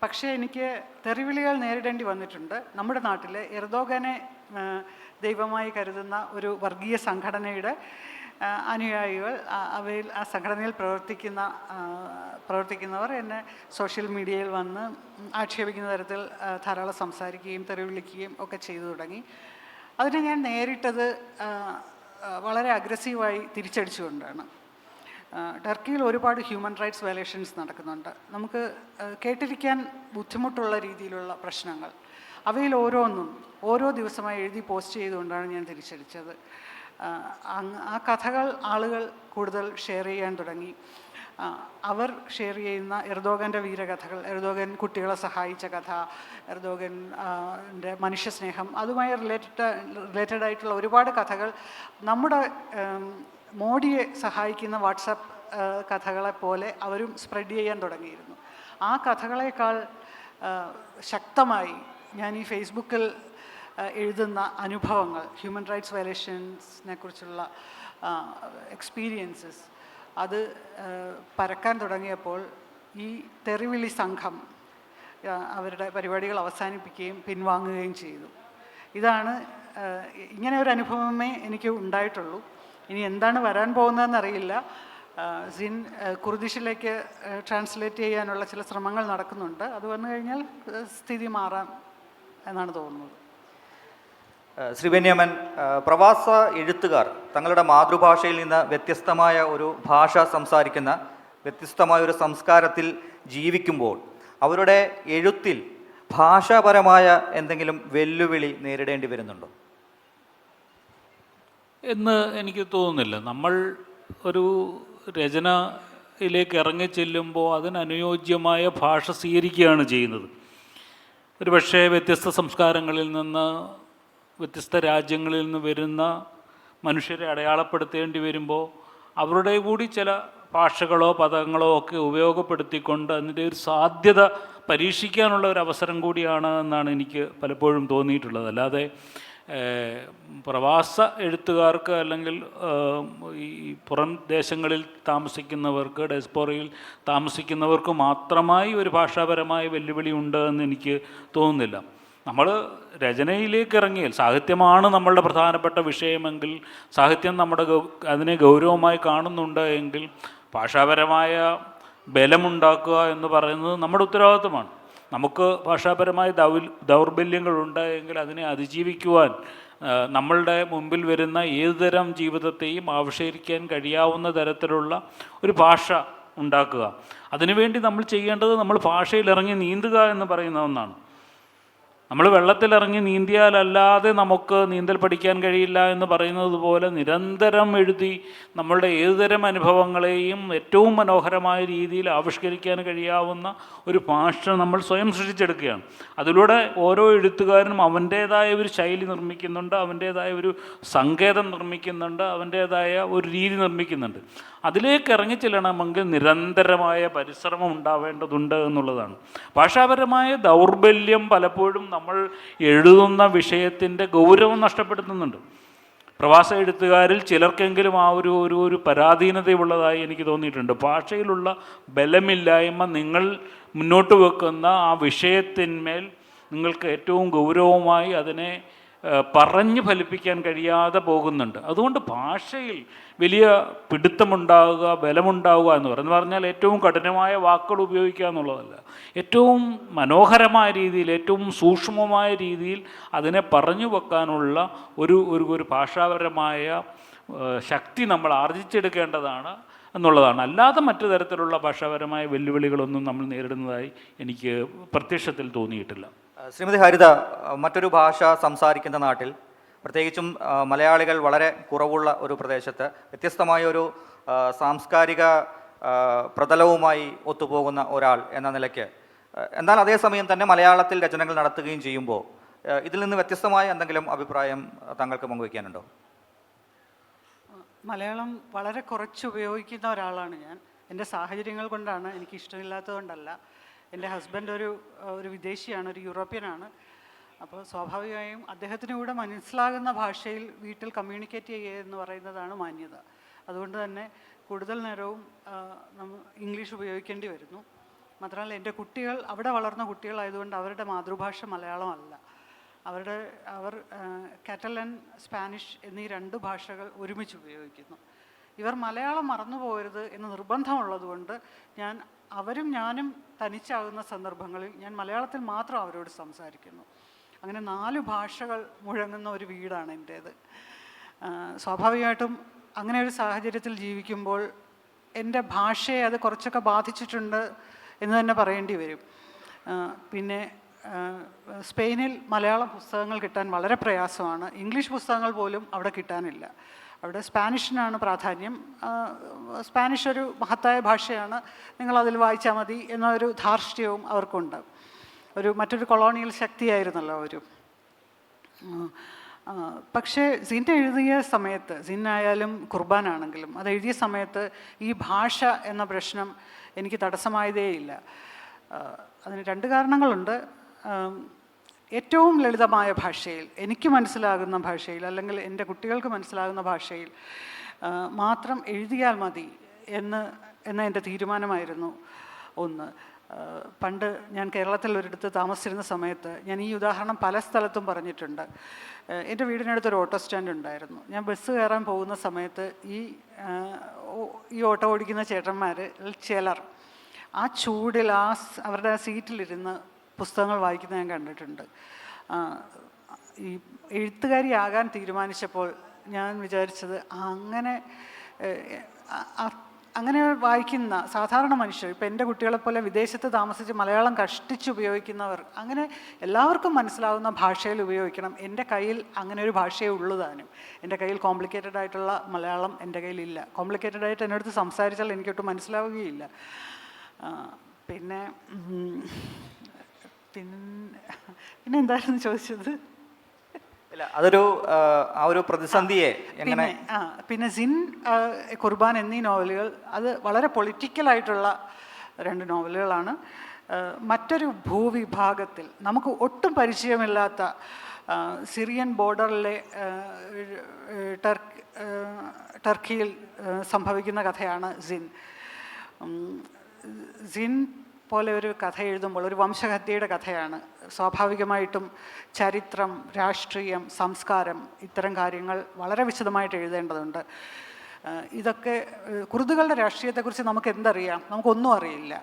പക്ഷേ എനിക്ക് തെറിവിളികൾ നേരിടേണ്ടി വന്നിട്ടുണ്ട്. നമ്മുടെ നാട്ടിലെ എർദോഗനെ ദൈവമായി കരുതുന്ന ഒരു വർഗീയ സംഘടനയുടെ അനുയായികൾ, ആ സംഘടനയിൽ പ്രവർത്തിക്കുന്നവർ എന്നെ സോഷ്യൽ മീഡിയയിൽ വന്ന് ആക്ഷേപിക്കുന്ന തരത്തിൽ ധാരാളം സംസാരിക്കുകയും തെറിവിളിക്കുകയും ഒക്കെ ചെയ്തു തുടങ്ങി. അതിനെ ഞാൻ നേരിട്ടത് വളരെ അഗ്രസീവായി തിരിച്ചടിച്ചുകൊണ്ടാണ്. ടർക്കിയിൽ ഒരുപാട് ഹ്യൂമൻ റൈറ്റ്സ് വയലേഷൻസ് നടക്കുന്നുണ്ട്. നമുക്ക് കേട്ടിരിക്കാൻ ബുദ്ധിമുട്ടുള്ള രീതിയിലുള്ള പ്രശ്നങ്ങൾ. അവയിൽ ഓരോന്നും ഓരോ ദിവസമായി എഴുതി പോസ്റ്റ് ചെയ്തുകൊണ്ടാണ് ഞാൻ തിരിച്ചടിച്ചത്. ആ കഥകൾ ആളുകൾ കൂടുതൽ ഷെയർ ചെയ്യാൻ തുടങ്ങി. അവർ ഷെയർ ചെയ്യുന്ന എർദോഗൻ്റെ വീരകഥകൾ, എർദോഗൻ കുട്ടികളെ സഹായിച്ച കഥ, എർദോഗൻ്റെ മനുഷ്യസ്നേഹം, അതുമായി റിലേറ്റഡ് ആയിട്ടുള്ള ഒരുപാട് കഥകൾ നമ്മുടെ മോഡിയെ സഹായിക്കുന്ന വാട്സാപ്പ് കഥകളെപ്പോലെ അവരും സ്പ്രെഡ് ചെയ്യാൻ തുടങ്ങിയിരുന്നു. ആ കഥകളേക്കാൾ ശക്തമായി ഞാൻ ഈ ഫേസ്ബുക്കിൽ എഴുതുന്ന അനുഭവങ്ങൾ, ഹ്യൂമൻ റൈറ്റ്സ് വയലേഷൻസിനെ കുറിച്ചുള്ള എക്സ്പീരിയൻസസ് അത് പരക്കാൻ തുടങ്ങിയപ്പോൾ ഈ തെറിവിളി സംഘം അവരുടെ പരിപാടികൾ അവസാനിപ്പിക്കുകയും പിൻവാങ്ങുകയും ചെയ്തു. ഇതാണ് ഇങ്ങനെ ഒരു അനുഭവമേ എനിക്ക് ഉണ്ടായിട്ടുള്ളൂ. ഇനി എന്താണ് വരാൻ പോകുന്നതെന്നറിയില്ല. സിൻ കുർദിഷിലേക്ക് ട്രാൻസ്ലേറ്റ് ചെയ്യാനുള്ള ചില ശ്രമങ്ങൾ നടക്കുന്നുണ്ട്. അത് വന്നു കഴിഞ്ഞാൽ സ്ഥിതി മാറാം എന്നാണ് തോന്നുന്നത്. ശ്രീ ബെന്യാമൻ, പ്രവാസ എഴുത്തുകാർ തങ്ങളുടെ മാതൃഭാഷയിൽ നിന്ന് വ്യത്യസ്തമായ ഒരു ഭാഷ സംസാരിക്കുന്ന വ്യത്യസ്തമായ ഒരു സംസ്കാരത്തിൽ ജീവിക്കുമ്പോൾ അവരുടെ എഴുത്തിൽ ഭാഷാപരമായ എന്തെങ്കിലും വെല്ലുവിളി നേരിടേണ്ടി വരുന്നുണ്ടോ എന്ന് എനിക്ക് തോന്നുന്നില്ല. നമ്മൾ ഒരു രചനയിലേക്ക് ഇറങ്ങിച്ചെല്ലുമ്പോൾ അതിനനുയോജ്യമായ ഭാഷ സ്വീകരിക്കുകയാണ് ചെയ്യുന്നത്. ഒരു പക്ഷേ വ്യത്യസ്ത സംസ്കാരങ്ങളിൽ നിന്ന്, വ്യത്യസ്ത രാജ്യങ്ങളിൽ നിന്ന് വരുന്ന മനുഷ്യരെ അടയാളപ്പെടുത്തേണ്ടി വരുമ്പോൾ അവരുടെ കൂടി ചില ഭാഷകളോ പദങ്ങളോ ഒക്കെ ഉപയോഗപ്പെടുത്തിക്കൊണ്ട് അതിൻ്റെ ഒരു സാധ്യത പരീക്ഷിക്കാനുള്ള ഒരു അവസരം കൂടിയാണ് എന്നാണ് എനിക്ക് പലപ്പോഴും തോന്നിയിട്ടുള്ളത്. അല്ലാതെ പ്രവാസ എഴുത്തുകാർക്ക് അല്ലെങ്കിൽ ഈ പുറം ദേശങ്ങളിൽ താമസിക്കുന്നവർക്ക്, ഡയസ്പോറയിൽ താമസിക്കുന്നവർക്ക് മാത്രമായി ഒരു ഭാഷാപരമായ വെല്ലുവിളി ഉണ്ട് എന്ന് എനിക്ക് തോന്നുന്നില്ല. നമ്മൾ രചനയിലേക്ക് ഇറങ്ങിയാൽ, സാഹിത്യമാണ് നമ്മളുടെ പ്രധാനപ്പെട്ട വിഷയമെങ്കിൽ, സാഹിത്യം അതിനെ ഗൗരവമായി കാണുന്നുണ്ട് എങ്കിൽ ഭാഷാപരമായ ബലമുണ്ടാക്കുക എന്ന് പറയുന്നത് നമ്മുടെ ഉത്തരവാദിത്വമാണ്. നമുക്ക് ഭാഷാപരമായ ദൗർബല്യങ്ങളുണ്ട് എങ്കിൽ അതിനെ അതിജീവിക്കുവാൻ നമ്മളുടെ മുമ്പിൽ വരുന്ന ഏതുതരം ജീവിതത്തെയും ആവിഷ്കരിക്കാൻ കഴിയാവുന്ന തരത്തിലുള്ള ഒരു ഭാഷ ഉണ്ടാക്കുക. അതിനുവേണ്ടി നമ്മൾ ചെയ്യേണ്ടത് നമ്മൾ ഭാഷയിൽ ഇറങ്ങി നീന്തുക എന്ന് പറയുന്ന ഒന്നാണ്. നമ്മൾ വെള്ളത്തിലിറങ്ങി നീന്തിയാലല്ലാതെ നമുക്ക് നീന്തൽ പഠിക്കാൻ കഴിയില്ല എന്ന് പറയുന്നത് പോലെ നിരന്തരം എഴുതി നമ്മളുടെ ഏതുതരം അനുഭവങ്ങളെയും ഏറ്റവും മനോഹരമായ രീതിയിൽ ആവിഷ്കരിക്കാൻ കഴിയാവുന്ന ഒരു ഭാഷ നമ്മൾ സ്വയം സൃഷ്ടിച്ചെടുക്കുകയാണ്. അതിലൂടെ ഓരോ എഴുത്തുകാരനും അവൻ്റേതായ ഒരു ശൈലി നിർമ്മിക്കുന്നുണ്ട്, അവൻ്റേതായ ഒരു സങ്കേതം നിർമ്മിക്കുന്നുണ്ട്, അവൻ്റേതായ ഒരു രീതി നിർമ്മിക്കുന്നുണ്ട്. അതിലേക്ക് ഇറങ്ങിച്ചെല്ലണമെങ്കിൽ നിരന്തരമായ പരിശ്രമം ഉണ്ടാവേണ്ടതുണ്ട് എന്നുള്ളതാണ്. ഭാഷാപരമായ ദൗർബല്യം പലപ്പോഴും നമ്മൾ എഴുതുന്ന വിഷയത്തിൻ്റെ ഗൗരവം നഷ്ടപ്പെടുത്തുന്നുണ്ട്. പ്രവാസ എഴുത്തുകാരിൽ ചിലർക്കെങ്കിലും ആ ഒരു പരാധീനതയുള്ളതായി എനിക്ക് തോന്നിയിട്ടുണ്ട്. ഭാഷയിലുള്ള ബലമില്ലായ്മ നിങ്ങൾ മുന്നോട്ട് വെക്കുന്ന ആ വിഷയത്തിന്മേൽ നിങ്ങൾക്ക് ഏറ്റവും ഗൗരവമായി അതിനെ പറഞ്ഞു ഫലിപ്പിക്കാൻ കഴിയാതെ പോകുന്നുണ്ട്. അതുകൊണ്ട് ഭാഷയിൽ വലിയ പിടുത്തമുണ്ടാവുക, ബലമുണ്ടാവുക എന്ന് പറഞ്ഞാൽ ഏറ്റവും കഠിനമായ വാക്കുകൾ ഉപയോഗിക്കുക എന്നുള്ളതല്ല. ഏറ്റവും മനോഹരമായ രീതിയിൽ, ഏറ്റവും സൂക്ഷ്മമായ രീതിയിൽ അതിനെ പറഞ്ഞു വെക്കാനുള്ള ഒരു ഭാഷാപരമായ ശക്തി നമ്മൾ ആർജിച്ചെടുക്കേണ്ടതാണ് എന്നുള്ളതാണ്. അല്ലാതെ മറ്റു തരത്തിലുള്ള ഭാഷാപരമായ വെല്ലുവിളികളൊന്നും നമ്മൾ നേരിടുന്നതായി എനിക്ക് പ്രത്യക്ഷത്തിൽ തോന്നിയിട്ടില്ല. ശ്രീമതി ഹരിത, മറ്റൊരു ഭാഷ സംസാരിക്കുന്ന നാട്ടിൽ, പ്രത്യേകിച്ചും മലയാളികൾ വളരെ കുറവുള്ള ഒരു പ്രദേശത്ത് വ്യത്യസ്തമായ ഒരു സാംസ്കാരിക പ്രതലവുമായി ഒത്തുപോകുന്ന ഒരാൾ എന്ന നിലയ്ക്ക്, എന്നാൽ അതേസമയം തന്നെ മലയാളത്തിൽ രചനകൾ നടത്തുകയും ചെയ്യുമ്പോൾ ഇതിൽ നിന്ന് വ്യത്യസ്തമായ എന്തെങ്കിലും അഭിപ്രായം താങ്കൾക്ക് പങ്കുവയ്ക്കാനുണ്ടോ? മലയാളം വളരെ കുറച്ച് ഉപയോഗിക്കുന്ന ഒരാളാണ് ഞാൻ. എൻ്റെ സാഹചര്യങ്ങൾ കൊണ്ടാണ്, എനിക്ക് ഇഷ്ടമില്ലാത്തതുകൊണ്ടല്ല. എൻ്റെ ഹസ്ബൻഡ് ഒരു വിദേശിയാണ്, ഒരു യൂറോപ്യനാണ്. അപ്പോൾ സ്വാഭാവികമായും അദ്ദേഹത്തിന് കൂടെ മനസ്സിലാകുന്ന ഭാഷയിൽ വീട്ടിൽ കമ്മ്യൂണിക്കേറ്റ് ചെയ്യുക എന്ന് പറയുന്നതാണ് മാന്യത. അതുകൊണ്ട് തന്നെ കൂടുതൽ നേരവും ഇംഗ്ലീഷ് ഉപയോഗിക്കേണ്ടി വരുന്നു. മാത്രമല്ല എൻ്റെ കുട്ടികൾ അവിടെ വളർന്ന കുട്ടികളായതുകൊണ്ട് അവരുടെ മാതൃഭാഷ മലയാളമല്ല. അവർ കാറ്റലൻ, സ്പാനിഷ് എന്നീ 2 ഭാഷകൾ ഒരുമിച്ച് ഉപയോഗിക്കുന്നു. ഇവർ മലയാളം മറന്നു പോകരുത് എന്ന് നിർബന്ധമുള്ളതുകൊണ്ട് അവരും ഞാനും തനിച്ചാകുന്ന സന്ദർഭങ്ങളിൽ ഞാൻ മലയാളത്തിൽ മാത്രം അവരോട് സംസാരിക്കുന്നു. അങ്ങനെ 4 ഭാഷകൾ മുഴങ്ങുന്ന ഒരു വീടാണ് എൻ്റേത്. സ്വാഭാവികമായിട്ടും അങ്ങനെ ഒരു സാഹചര്യത്തിൽ ജീവിക്കുമ്പോൾ എൻ്റെ ഭാഷയെ അത് കുറച്ചൊക്കെ ബാധിച്ചിട്ടുണ്ട് എന്ന് തന്നെ പറയേണ്ടി വരും. പിന്നെ സ്പെയിനിൽ മലയാളം പുസ്തകങ്ങൾ കിട്ടാൻ വളരെ പ്രയാസമാണ്. ഇംഗ്ലീഷ് പുസ്തകങ്ങൾ പോലും അവിടെ കിട്ടാനില്ല. അവിടെ സ്പാനിഷിനാണ് പ്രാധാന്യം. സ്പാനിഷ് ഒരു മഹത്തായ ഭാഷയാണ്, നിങ്ങളതിൽ വായിച്ചാൽ മതി എന്നൊരു ധാർഷ്ട്യവും അവർക്കുണ്ട്. മറ്റൊരു കൊളോണിയൽ ശക്തിയായിരുന്നല്ലോ അവർ. പക്ഷേ സിൻ എഴുതിയ സമയത്ത്, സിന്നായാലും ഖുർബാനാണെങ്കിലും അത് എഴുതിയ സമയത്ത് ഈ ഭാഷ എന്ന പ്രശ്നം എനിക്ക് തടസ്സമായതേയില്ല. അതിന് 2 കാരണങ്ങളുണ്ട്. ഏറ്റവും ലളിതമായ ഭാഷയിൽ, എനിക്ക് മനസ്സിലാകുന്ന ഭാഷയിൽ, അല്ലെങ്കിൽ എൻ്റെ കുട്ടികൾക്ക് മനസ്സിലാകുന്ന ഭാഷയിൽ മാത്രം എഴുതിയാൽ മതി എന്ന എൻ്റെ തീരുമാനമായിരുന്നു ഒന്ന്. പണ്ട് ഞാൻ കേരളത്തിൽ ഒരിടത്ത് താമസിച്ചിരുന്ന സമയത്ത് ഞാൻ ഈ ഉദാഹരണം പല സ്ഥലത്തും പറഞ്ഞിട്ടുണ്ട്. എൻ്റെ വീടിനടുത്തൊരു ഓട്ടോ സ്റ്റാൻഡ് ഉണ്ടായിരുന്നു. ഞാൻ ബസ് കയറാൻ പോകുന്ന സമയത്ത് ഈ ഓട്ടോ ഓടിക്കുന്ന ചേട്ടന്മാർ ചിലർ ആ ചൂടിൽ അവരുടെ സീറ്റിലിരുന്ന് പുസ്തകങ്ങൾ വായിക്കുന്നത് ഞാൻ കണ്ടിട്ടുണ്ട്. ഈ എഴുത്തുകാരിയാകാൻ തീരുമാനിച്ചപ്പോൾ ഞാൻ വിചാരിച്ചത് അങ്ങനെ വായിക്കുന്ന സാധാരണ മനുഷ്യർ, ഇപ്പം എൻ്റെ കുട്ടികളെപ്പോലെ വിദേശത്ത് താമസിച്ച് മലയാളം കഷ്ടിച്ചുപയോഗിക്കുന്നവർ, അങ്ങനെ എല്ലാവർക്കും മനസ്സിലാവുന്ന ഭാഷയിൽ ഉപയോഗിക്കണം. എൻ്റെ കയ്യിൽ അങ്ങനെ ഒരു ഭാഷയേ ഉള്ളൂ താനും. എൻ്റെ കയ്യിൽ കോംപ്ലിക്കേറ്റഡ് ആയിട്ടുള്ള മലയാളം എൻ്റെ കയ്യിലില്ല. കോംപ്ലിക്കേറ്റഡ് ആയിട്ട് എൻ്റെ അടുത്ത് സംസാരിച്ചാൽ എനിക്കൊട്ടും മനസ്സിലാവുകയില്ല. പിന്നെ എന്തായിരുന്നു ചോദിച്ചത്? ഇല്ല, അതൊരു ആ ഒരു പ്രതിസന്ധിയെ എങ്ങനെ. പിന്നെ സിൻ, ഖുർബാൻ എന്നീ നോവലുകൾ അത് വളരെ പൊളിറ്റിക്കലായിട്ടുള്ള 2 നോവലുകളാണ്. മറ്റൊരു ഭൂവിഭാഗത്തിൽ നമുക്ക് ഒട്ടും പരിചയമില്ലാത്ത സിറിയൻ ബോർഡറിലെ ടർക്കിയിൽ സംഭവിക്കുന്ന കഥയാണ് സിൻ പോലെ ഒരു കഥ എഴുതുമ്പോൾ, ഒരു വംശഹത്യയുടെ കഥയാണ്, സ്വാഭാവികമായിട്ടും ചരിത്രം, രാഷ്ട്രീയം, സംസ്കാരം, ഇത്തരം കാര്യങ്ങൾ വളരെ വിശദമായിട്ട് എഴുതേണ്ടതുണ്ട്. ഇതൊക്കെ കുർദുകളുടെ രാഷ്ട്രീയത്തെക്കുറിച്ച് നമുക്ക് എന്തറിയാം? നമുക്കൊന്നും അറിയില്ല.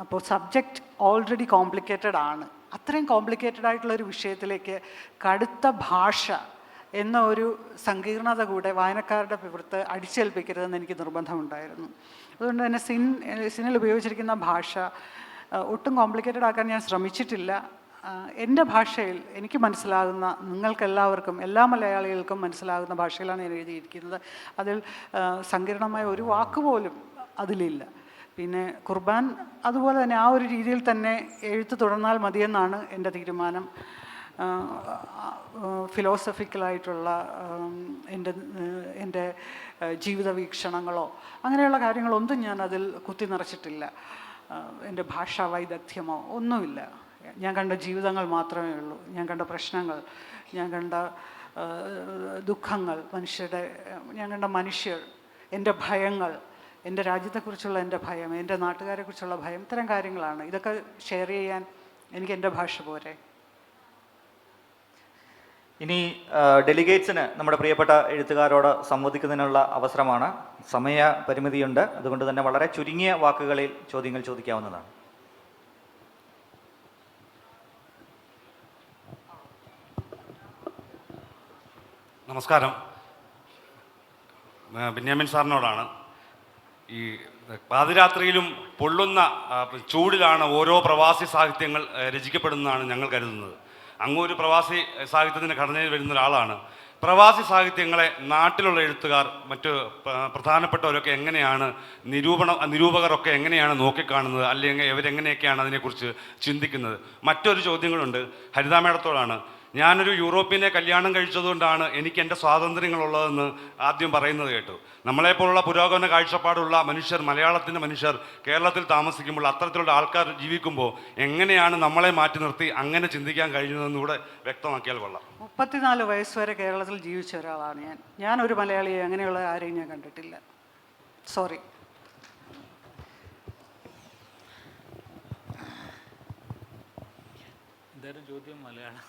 അപ്പോൾ സബ്ജക്റ്റ് ഓൾറെഡി കോംപ്ലിക്കേറ്റഡ് ആണ്. അത്രയും കോംപ്ലിക്കേറ്റഡ് ആയിട്ടുള്ളൊരു വിഷയത്തിലേക്ക് കടുത്ത ഭാഷ എന്ന ഒരു സങ്കീർണത കൂടെ വായനക്കാരുടെ പുറത്ത് അടിച്ചേൽപ്പിക്കരുതെന്ന് എനിക്ക് നിർബന്ധമുണ്ടായിരുന്നു. അതുകൊണ്ട് തന്നെ സിനിൽ ഉപയോഗിച്ചിരിക്കുന്ന ഭാഷ ഒട്ടും കോംപ്ലിക്കേറ്റഡ് ആക്കാൻ ഞാൻ ശ്രമിച്ചിട്ടില്ല. എൻ്റെ ഭാഷയിൽ എനിക്ക് മനസ്സിലാകുന്ന, നിങ്ങൾക്കെല്ലാവർക്കും, എല്ലാ മലയാളികൾക്കും മനസ്സിലാകുന്ന ഭാഷയിലാണ് ഞാൻ എഴുതിയിരിക്കുന്നത്. അതിൽ സങ്കീർണമായ ഒരു വാക്കുപോലും അതിലില്ല. പിന്നെ ഖുർബാൻ അതുപോലെ തന്നെ ആ ഒരു രീതിയിൽ തന്നെ എഴുത്ത് തുടർന്നാൽ മതിയെന്നാണ് എൻ്റെ തീരുമാനം. ഫിലോസഫിക്കലായിട്ടുള്ള എൻ്റെ ജീവിത വീക്ഷണങ്ങളോ അങ്ങനെയുള്ള കാര്യങ്ങളൊന്നും ഞാൻ അതിൽ കുത്തി നിറച്ചിട്ടില്ല. എൻ്റെ ഭാഷാ വൈദഗ്ധ്യമോ ഒന്നുമില്ല. ഞാൻ കണ്ട ജീവിതങ്ങൾ മാത്രമേ ഉള്ളൂ. ഞാൻ കണ്ട പ്രശ്നങ്ങൾ, ഞാൻ കണ്ട ദുഃഖങ്ങൾ, ഞാൻ കണ്ട മനുഷ്യർ, എൻ്റെ ഭയങ്ങൾ, എൻ്റെ രാജ്യത്തെക്കുറിച്ചുള്ള എൻ്റെ ഭയം, എൻ്റെ നാട്ടുകാരെക്കുറിച്ചുള്ള ഭയം, ഇത്തരം കാര്യങ്ങളാണ്. ഇതൊക്കെ ഷെയർ ചെയ്യാൻ എനിക്ക് എൻ്റെ ഭാഷ പോരെ. ഇനി ഡെലിഗേറ്റ്സിന് നമ്മുടെ പ്രിയപ്പെട്ട എഴുത്തുകാരോട് സംവദിക്കുന്നതിനുള്ള അവസരമാണ്. സമയപരിമിതിയുണ്ട്, അതുകൊണ്ട് തന്നെ വളരെ ചുരുങ്ങിയ വാക്കുകളിൽ ചോദ്യങ്ങൾ ചോദിക്കാവുന്നതാണ്. നമസ്കാരം. ബെന്യാമിൻ സാറിനോടാണ്. ഈ പാതിരാത്രിയിലും പൊള്ളുന്ന ചൂടിലാണ് ഓരോ പ്രവാസി സാഹിത്യങ്ങൾ രചിക്കപ്പെടുന്നതാണ് ഞങ്ങൾ കരുതുന്നത്. അങ്ങൊരു പ്രവാസി സാഹിത്യത്തിൻ്റെ ഘടനയിൽ വരുന്ന ഒരാളാണ്. പ്രവാസി സാഹിത്യങ്ങളെ നാട്ടിലുള്ള എഴുത്തുകാർ, മറ്റ് പ്രധാനപ്പെട്ടവരൊക്കെ എങ്ങനെയാണ്, നിരൂപകരൊക്കെ എങ്ങനെയാണ് നോക്കിക്കാണുന്നത്, അല്ലെങ്കിൽ ഇവരെങ്ങനെയൊക്കെയാണ് അതിനെക്കുറിച്ച് ചിന്തിക്കുന്നത്? മറ്റൊരു ചോദ്യങ്ങളുണ്ട്, ഹരിത മേഡത്തോടാണ്. ഞാനൊരു യൂറോപ്യനെ കല്യാണം കഴിച്ചതുകൊണ്ടാണ് എനിക്ക് എൻ്റെ സ്വാതന്ത്ര്യങ്ങളുള്ളതെന്ന് ആദ്യം പറയുന്നത് കേട്ടു. നമ്മളെപ്പോലുള്ള പുരോഗമന കാഴ്ചപ്പാടുള്ള മനുഷ്യർ, മലയാളത്തിൻ്റെ മനുഷ്യർ കേരളത്തിൽ താമസിക്കുമ്പോൾ, അത്തരത്തിലുള്ള ആൾക്കാർ ജീവിക്കുമ്പോൾ എങ്ങനെയാണ് നമ്മളെ മാറ്റി നിർത്തി അങ്ങനെ ചിന്തിക്കാൻ കഴിയുന്നതെന്ന് കൂടെ വ്യക്തമാക്കിയാൽ കൊള്ളാം. 34 വയസ്സ് വരെ കേരളത്തിൽ ജീവിച്ച ഒരാളാണ് ഞാൻ ഒരു മലയാളിയെ അങ്ങനെയുള്ള ആരെയും ഞാൻ കണ്ടിട്ടില്ല. സോറി. എന്തായാലും ചോദ്യം മലയാളം.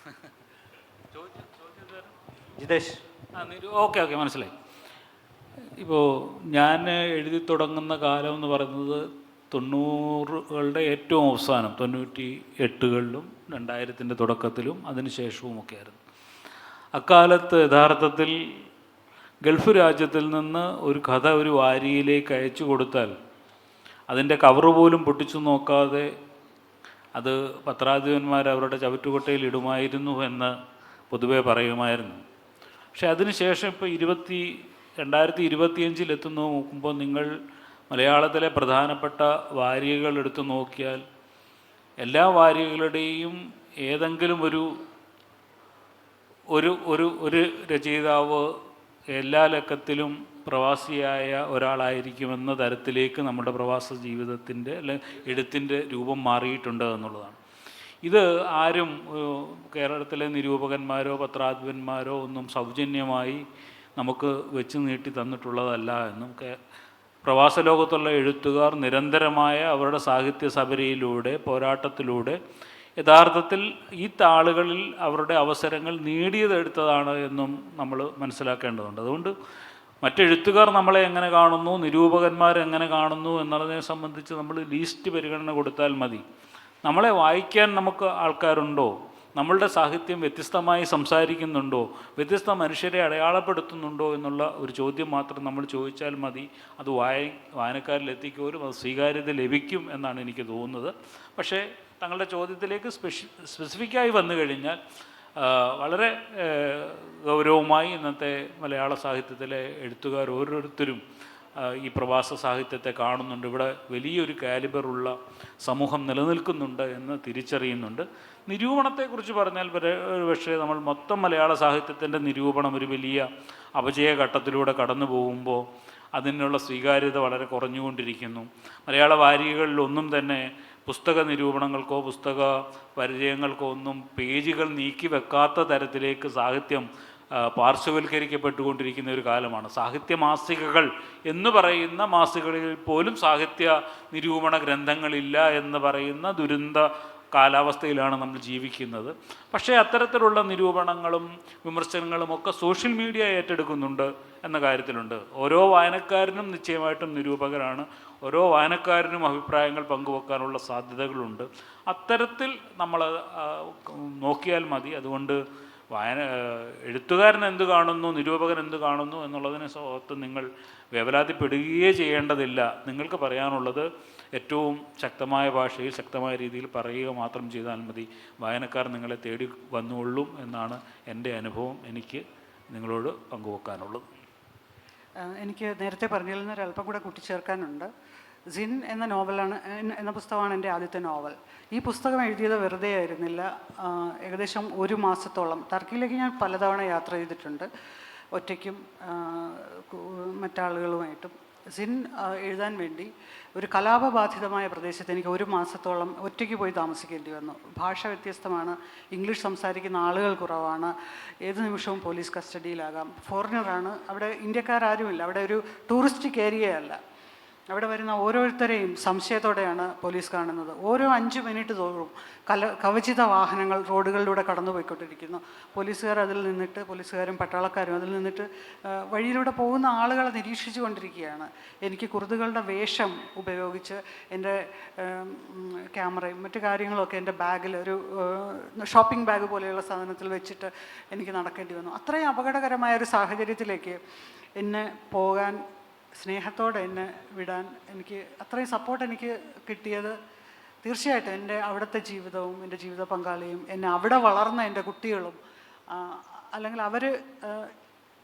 ജിതേഷ്. ഓക്കെ, മനസ്സിലായി. ഇപ്പോൾ ഞാൻ എഴുതി തുടങ്ങുന്ന കാലം എന്ന് പറയുന്നത് 90കളുടെ ഏറ്റവും അവസാനം, 98കളിലും 2000ൻ്റെ തുടക്കത്തിലും അതിനുശേഷവുമൊക്കെ ആയിരുന്നു. അക്കാലത്ത് യഥാർത്ഥത്തിൽ ഗൾഫ് രാജ്യത്തിൽ നിന്ന് ഒരു കഥ ഒരു വാരികയിലേക്ക് അയച്ചു കൊടുത്താൽ അതിൻ്റെ കവറ് പോലും പൊട്ടിച്ചു നോക്കാതെ അത് പത്രാധിപന്മാർ അവരുടെ ചവറ്റുകൊട്ടയിൽ ഇടുമായിരുന്നു എന്ന് പൊതുവെ പറയുമായിരുന്നു. പക്ഷെ അതിനുശേഷം ഇപ്പോൾ 2025 നോക്കുമ്പോൾ നിങ്ങൾ മലയാളത്തിലെ പ്രധാനപ്പെട്ട വാരികകൾ എടുത്തു നോക്കിയാൽ എല്ലാ വാരികകളുടെയും ഏതെങ്കിലും ഒരു രചയിതാവ് എല്ലാ ലക്കത്തിലും പ്രവാസിയായ ഒരാളായിരിക്കുമെന്ന തരത്തിലേക്ക് നമ്മുടെ പ്രവാസ ജീവിതത്തിൻ്റെ എഴുത്തിൻ്റെ രൂപം മാറിയിട്ടുണ്ട് എന്നുള്ളതാണ്. ഇത് ആരും കേരളത്തിലെ നിരൂപകന്മാരോ പത്രാധിപന്മാരോ ഒന്നും സൗജന്യമായി നമുക്ക് വെച്ച് നീട്ടി തന്നിട്ടുള്ളതല്ല എന്നും പ്രവാസ ലോകത്തുള്ള എഴുത്തുകാർ നിരന്തരമായ അവരുടെ സാഹിത്യ സബരിയിലൂടെ പോരാട്ടത്തിലൂടെ യഥാർത്ഥത്തിൽ ഈ താളുകളിൽ അവരുടെ അവസരങ്ങൾ നേടിയതെടുത്തതാണ് എന്നും നമ്മൾ മനസ്സിലാക്കേണ്ടതുണ്ട്. അതുകൊണ്ട് മറ്റെഴുത്തുകാർ നമ്മളെ എങ്ങനെ കാണുന്നു, നിരൂപകന്മാർ എങ്ങനെ കാണുന്നു എന്നുള്ളതിനെ സംബന്ധിച്ച് നമ്മൾ ലീസ്റ്റ് പരിഗണന കൊടുത്താൽ മതി. നമ്മളെ വായിക്കാൻ നമുക്ക് ആൾക്കാരുണ്ടോ, നമ്മളുടെ സാഹിത്യം വ്യത്യസ്തമായി സംസാരിക്കുന്നുണ്ടോ, വ്യത്യസ്ത മനുഷ്യരെ അടയാളപ്പെടുത്തുന്നുണ്ടോ എന്നുള്ള ഒരു ചോദ്യം മാത്രം നമ്മൾ ചോദിച്ചാൽ മതി. അത് വായനക്കാരിലെത്തിക്കുമ്പോഴും അത് സ്വീകാര്യത ലഭിക്കും എന്നാണ് എനിക്ക് തോന്നുന്നത്. പക്ഷേ തങ്ങളുടെ ചോദ്യത്തിലേക്ക് സ്പെസിഫിക്കായി വന്നു കഴിഞ്ഞാൽ വളരെ ഗൗരവമായി ഇന്നത്തെ മലയാള സാഹിത്യത്തിലെ എഴുത്തുകാർ ഓരോരുത്തരും ഈ പ്രവാസ സാഹിത്യത്തെ കാണുന്നുണ്ട്. ഇവിടെ വലിയൊരു കാലിബറുള്ള സമൂഹം നിലനിൽക്കുന്നുണ്ട് എന്ന് തിരിച്ചറിയുന്നുണ്ട്. നിരൂപണത്തെക്കുറിച്ച് പറഞ്ഞാൽ പക്ഷേ നമ്മൾ മൊത്തം മലയാള സാഹിത്യത്തിൻ്റെ നിരൂപണം ഒരു വലിയ അപജയഘട്ടത്തിലൂടെ കടന്നു പോകുമ്പോൾ അതിനുള്ള സ്വീകാര്യത വളരെ കുറഞ്ഞുകൊണ്ടിരിക്കുന്നു. മലയാള വാരികകളിലൊന്നും തന്നെ പുസ്തക നിരൂപണങ്ങൾക്കോ പുസ്തക പരിചയങ്ങൾക്കോ ഒന്നും പേജുകൾ നീക്കി വെക്കാത്ത തരത്തിലേക്ക് സാഹിത്യം പാർശ്വവൽക്കരിക്കപ്പെട്ടുകൊണ്ടിരിക്കുന്ന ഒരു കാലമാണ്. സാഹിത്യ മാസികകൾ എന്ന് പറയുന്ന മാസികകളിൽ പോലും സാഹിത്യ നിരൂപണ ഗ്രന്ഥങ്ങളില്ല എന്ന് പറയുന്ന ദുരന്ത കാലാവസ്ഥയിലാണ് നമ്മൾ ജീവിക്കുന്നത്. പക്ഷേ അത്തരത്തിലുള്ള നിരൂപണങ്ങളും വിമർശനങ്ങളും ഒക്കെ സോഷ്യൽ മീഡിയ ഏറ്റെടുക്കുന്നുണ്ട് എന്ന കാര്യത്തിലുണ്ട്. ഓരോ വായനക്കാരനും നിശ്ചയമായിട്ടും നിരൂപകരാണ്. ഓരോ വായനക്കാരനും അഭിപ്രായങ്ങൾ പങ്കുവെക്കാനുള്ള സാധ്യതകളുണ്ട്. അത്തരത്തിൽ നമ്മൾ നോക്കിയാൽ മതി. അതുകൊണ്ട് എഴുത്തുകാരൻ എന്ത് കാണുന്നു, നിരൂപകൻ എന്ത് കാണുന്നു എന്നുള്ളതിനെ ഓർത്ത് നിങ്ങൾ വേവലാതിപ്പെടുകയേ ചെയ്യേണ്ടതില്ല. നിങ്ങൾക്ക് പറയാനുള്ളത് ഏറ്റവും ശക്തമായ ഭാഷയിൽ ശക്തമായ രീതിയിൽ പറയുക മാത്രം ചെയ്താൽ മതി. വായനക്കാർ നിങ്ങളെ തേടി വന്നുകൊള്ളും എന്നാണ് എൻ്റെ അനുഭവം എനിക്ക് നിങ്ങളോട് പങ്കുവെക്കാനുള്ളത്. എനിക്ക് നേരത്തെ പറഞ്ഞതിൽ നിന്ന് ഒരല്പം കൂടെ കൂട്ടിച്ചേർക്കാനുണ്ട്. സിൻ എന്ന പുസ്തകമാണ് എൻ്റെ ആദ്യത്തെ നോവൽ. ഈ പുസ്തകം എഴുതിയത് വെറുതെ ആയിരുന്നില്ല. ഏകദേശം 1 മാസത്തോളം ടർക്കിയിലേക്ക് ഞാൻ പലതവണ യാത്ര ചെയ്തിട്ടുണ്ട്, ഒറ്റയ്ക്കും മറ്റാളുകളുമായിട്ടും. സിൻ എഴുതാൻ വേണ്ടി ഒരു കലാപബാധിതമായ പ്രദേശത്ത് എനിക്ക് 1 മാസത്തോളം ഒറ്റയ്ക്ക് പോയി താമസിക്കേണ്ടി വന്നു. ഭാഷ വ്യത്യസ്തമാണ്, ഇംഗ്ലീഷ് സംസാരിക്കുന്ന ആളുകൾ കുറവാണ്, ഏത് നിമിഷവും പോലീസ് കസ്റ്റഡിയിലാകാം, ഫോറിനറാണ്, അവിടെ ഇന്ത്യക്കാരാരുമില്ല, അവിടെ ഒരു ടൂറിസ്റ്റിക് ഏരിയയല്ല. അവിടെ വരുന്ന ഓരോരുത്തരെയും സംശയത്തോടെയാണ് പോലീസ് കാണുന്നത്. ഓരോ 5 മിനിറ്റ് തോറും കവചിത വാഹനങ്ങൾ റോഡുകളിലൂടെ കടന്നു പോയിക്കൊണ്ടിരിക്കുന്നു. പോലീസുകാരും പട്ടാളക്കാരും അതിൽ നിന്നിട്ട് വഴിയിലൂടെ പോകുന്ന ആളുകളെ നിരീക്ഷിച്ചു കൊണ്ടിരിക്കുകയാണ്. എനിക്ക് കുർദുകളുടെ വേഷം ഉപയോഗിച്ച് എൻ്റെ ക്യാമറയും മറ്റു കാര്യങ്ങളൊക്കെ എൻ്റെ ബാഗിൽ ഒരു ഷോപ്പിംഗ് ബാഗ് പോലെയുള്ള സാധനത്തിൽ വെച്ചിട്ട് എനിക്ക് നടക്കേണ്ടി വന്നു. അത്രയും അപകടകരമായ ഒരു സാഹചര്യത്തിലേക്ക് എന്നെ പോകാൻ, സ്നേഹത്തോടെ എന്നെ വിടാൻ എനിക്ക് അത്രയും സപ്പോർട്ട് എനിക്ക് കിട്ടിയത് തീർച്ചയായിട്ടും എൻ്റെ അവിടുത്തെ ജീവിതവും എൻ്റെ ജീവിത പങ്കാളിയും എന്നെ അവിടെ വളർന്ന എൻ്റെ കുട്ടികളും, അല്ലെങ്കിൽ അവർ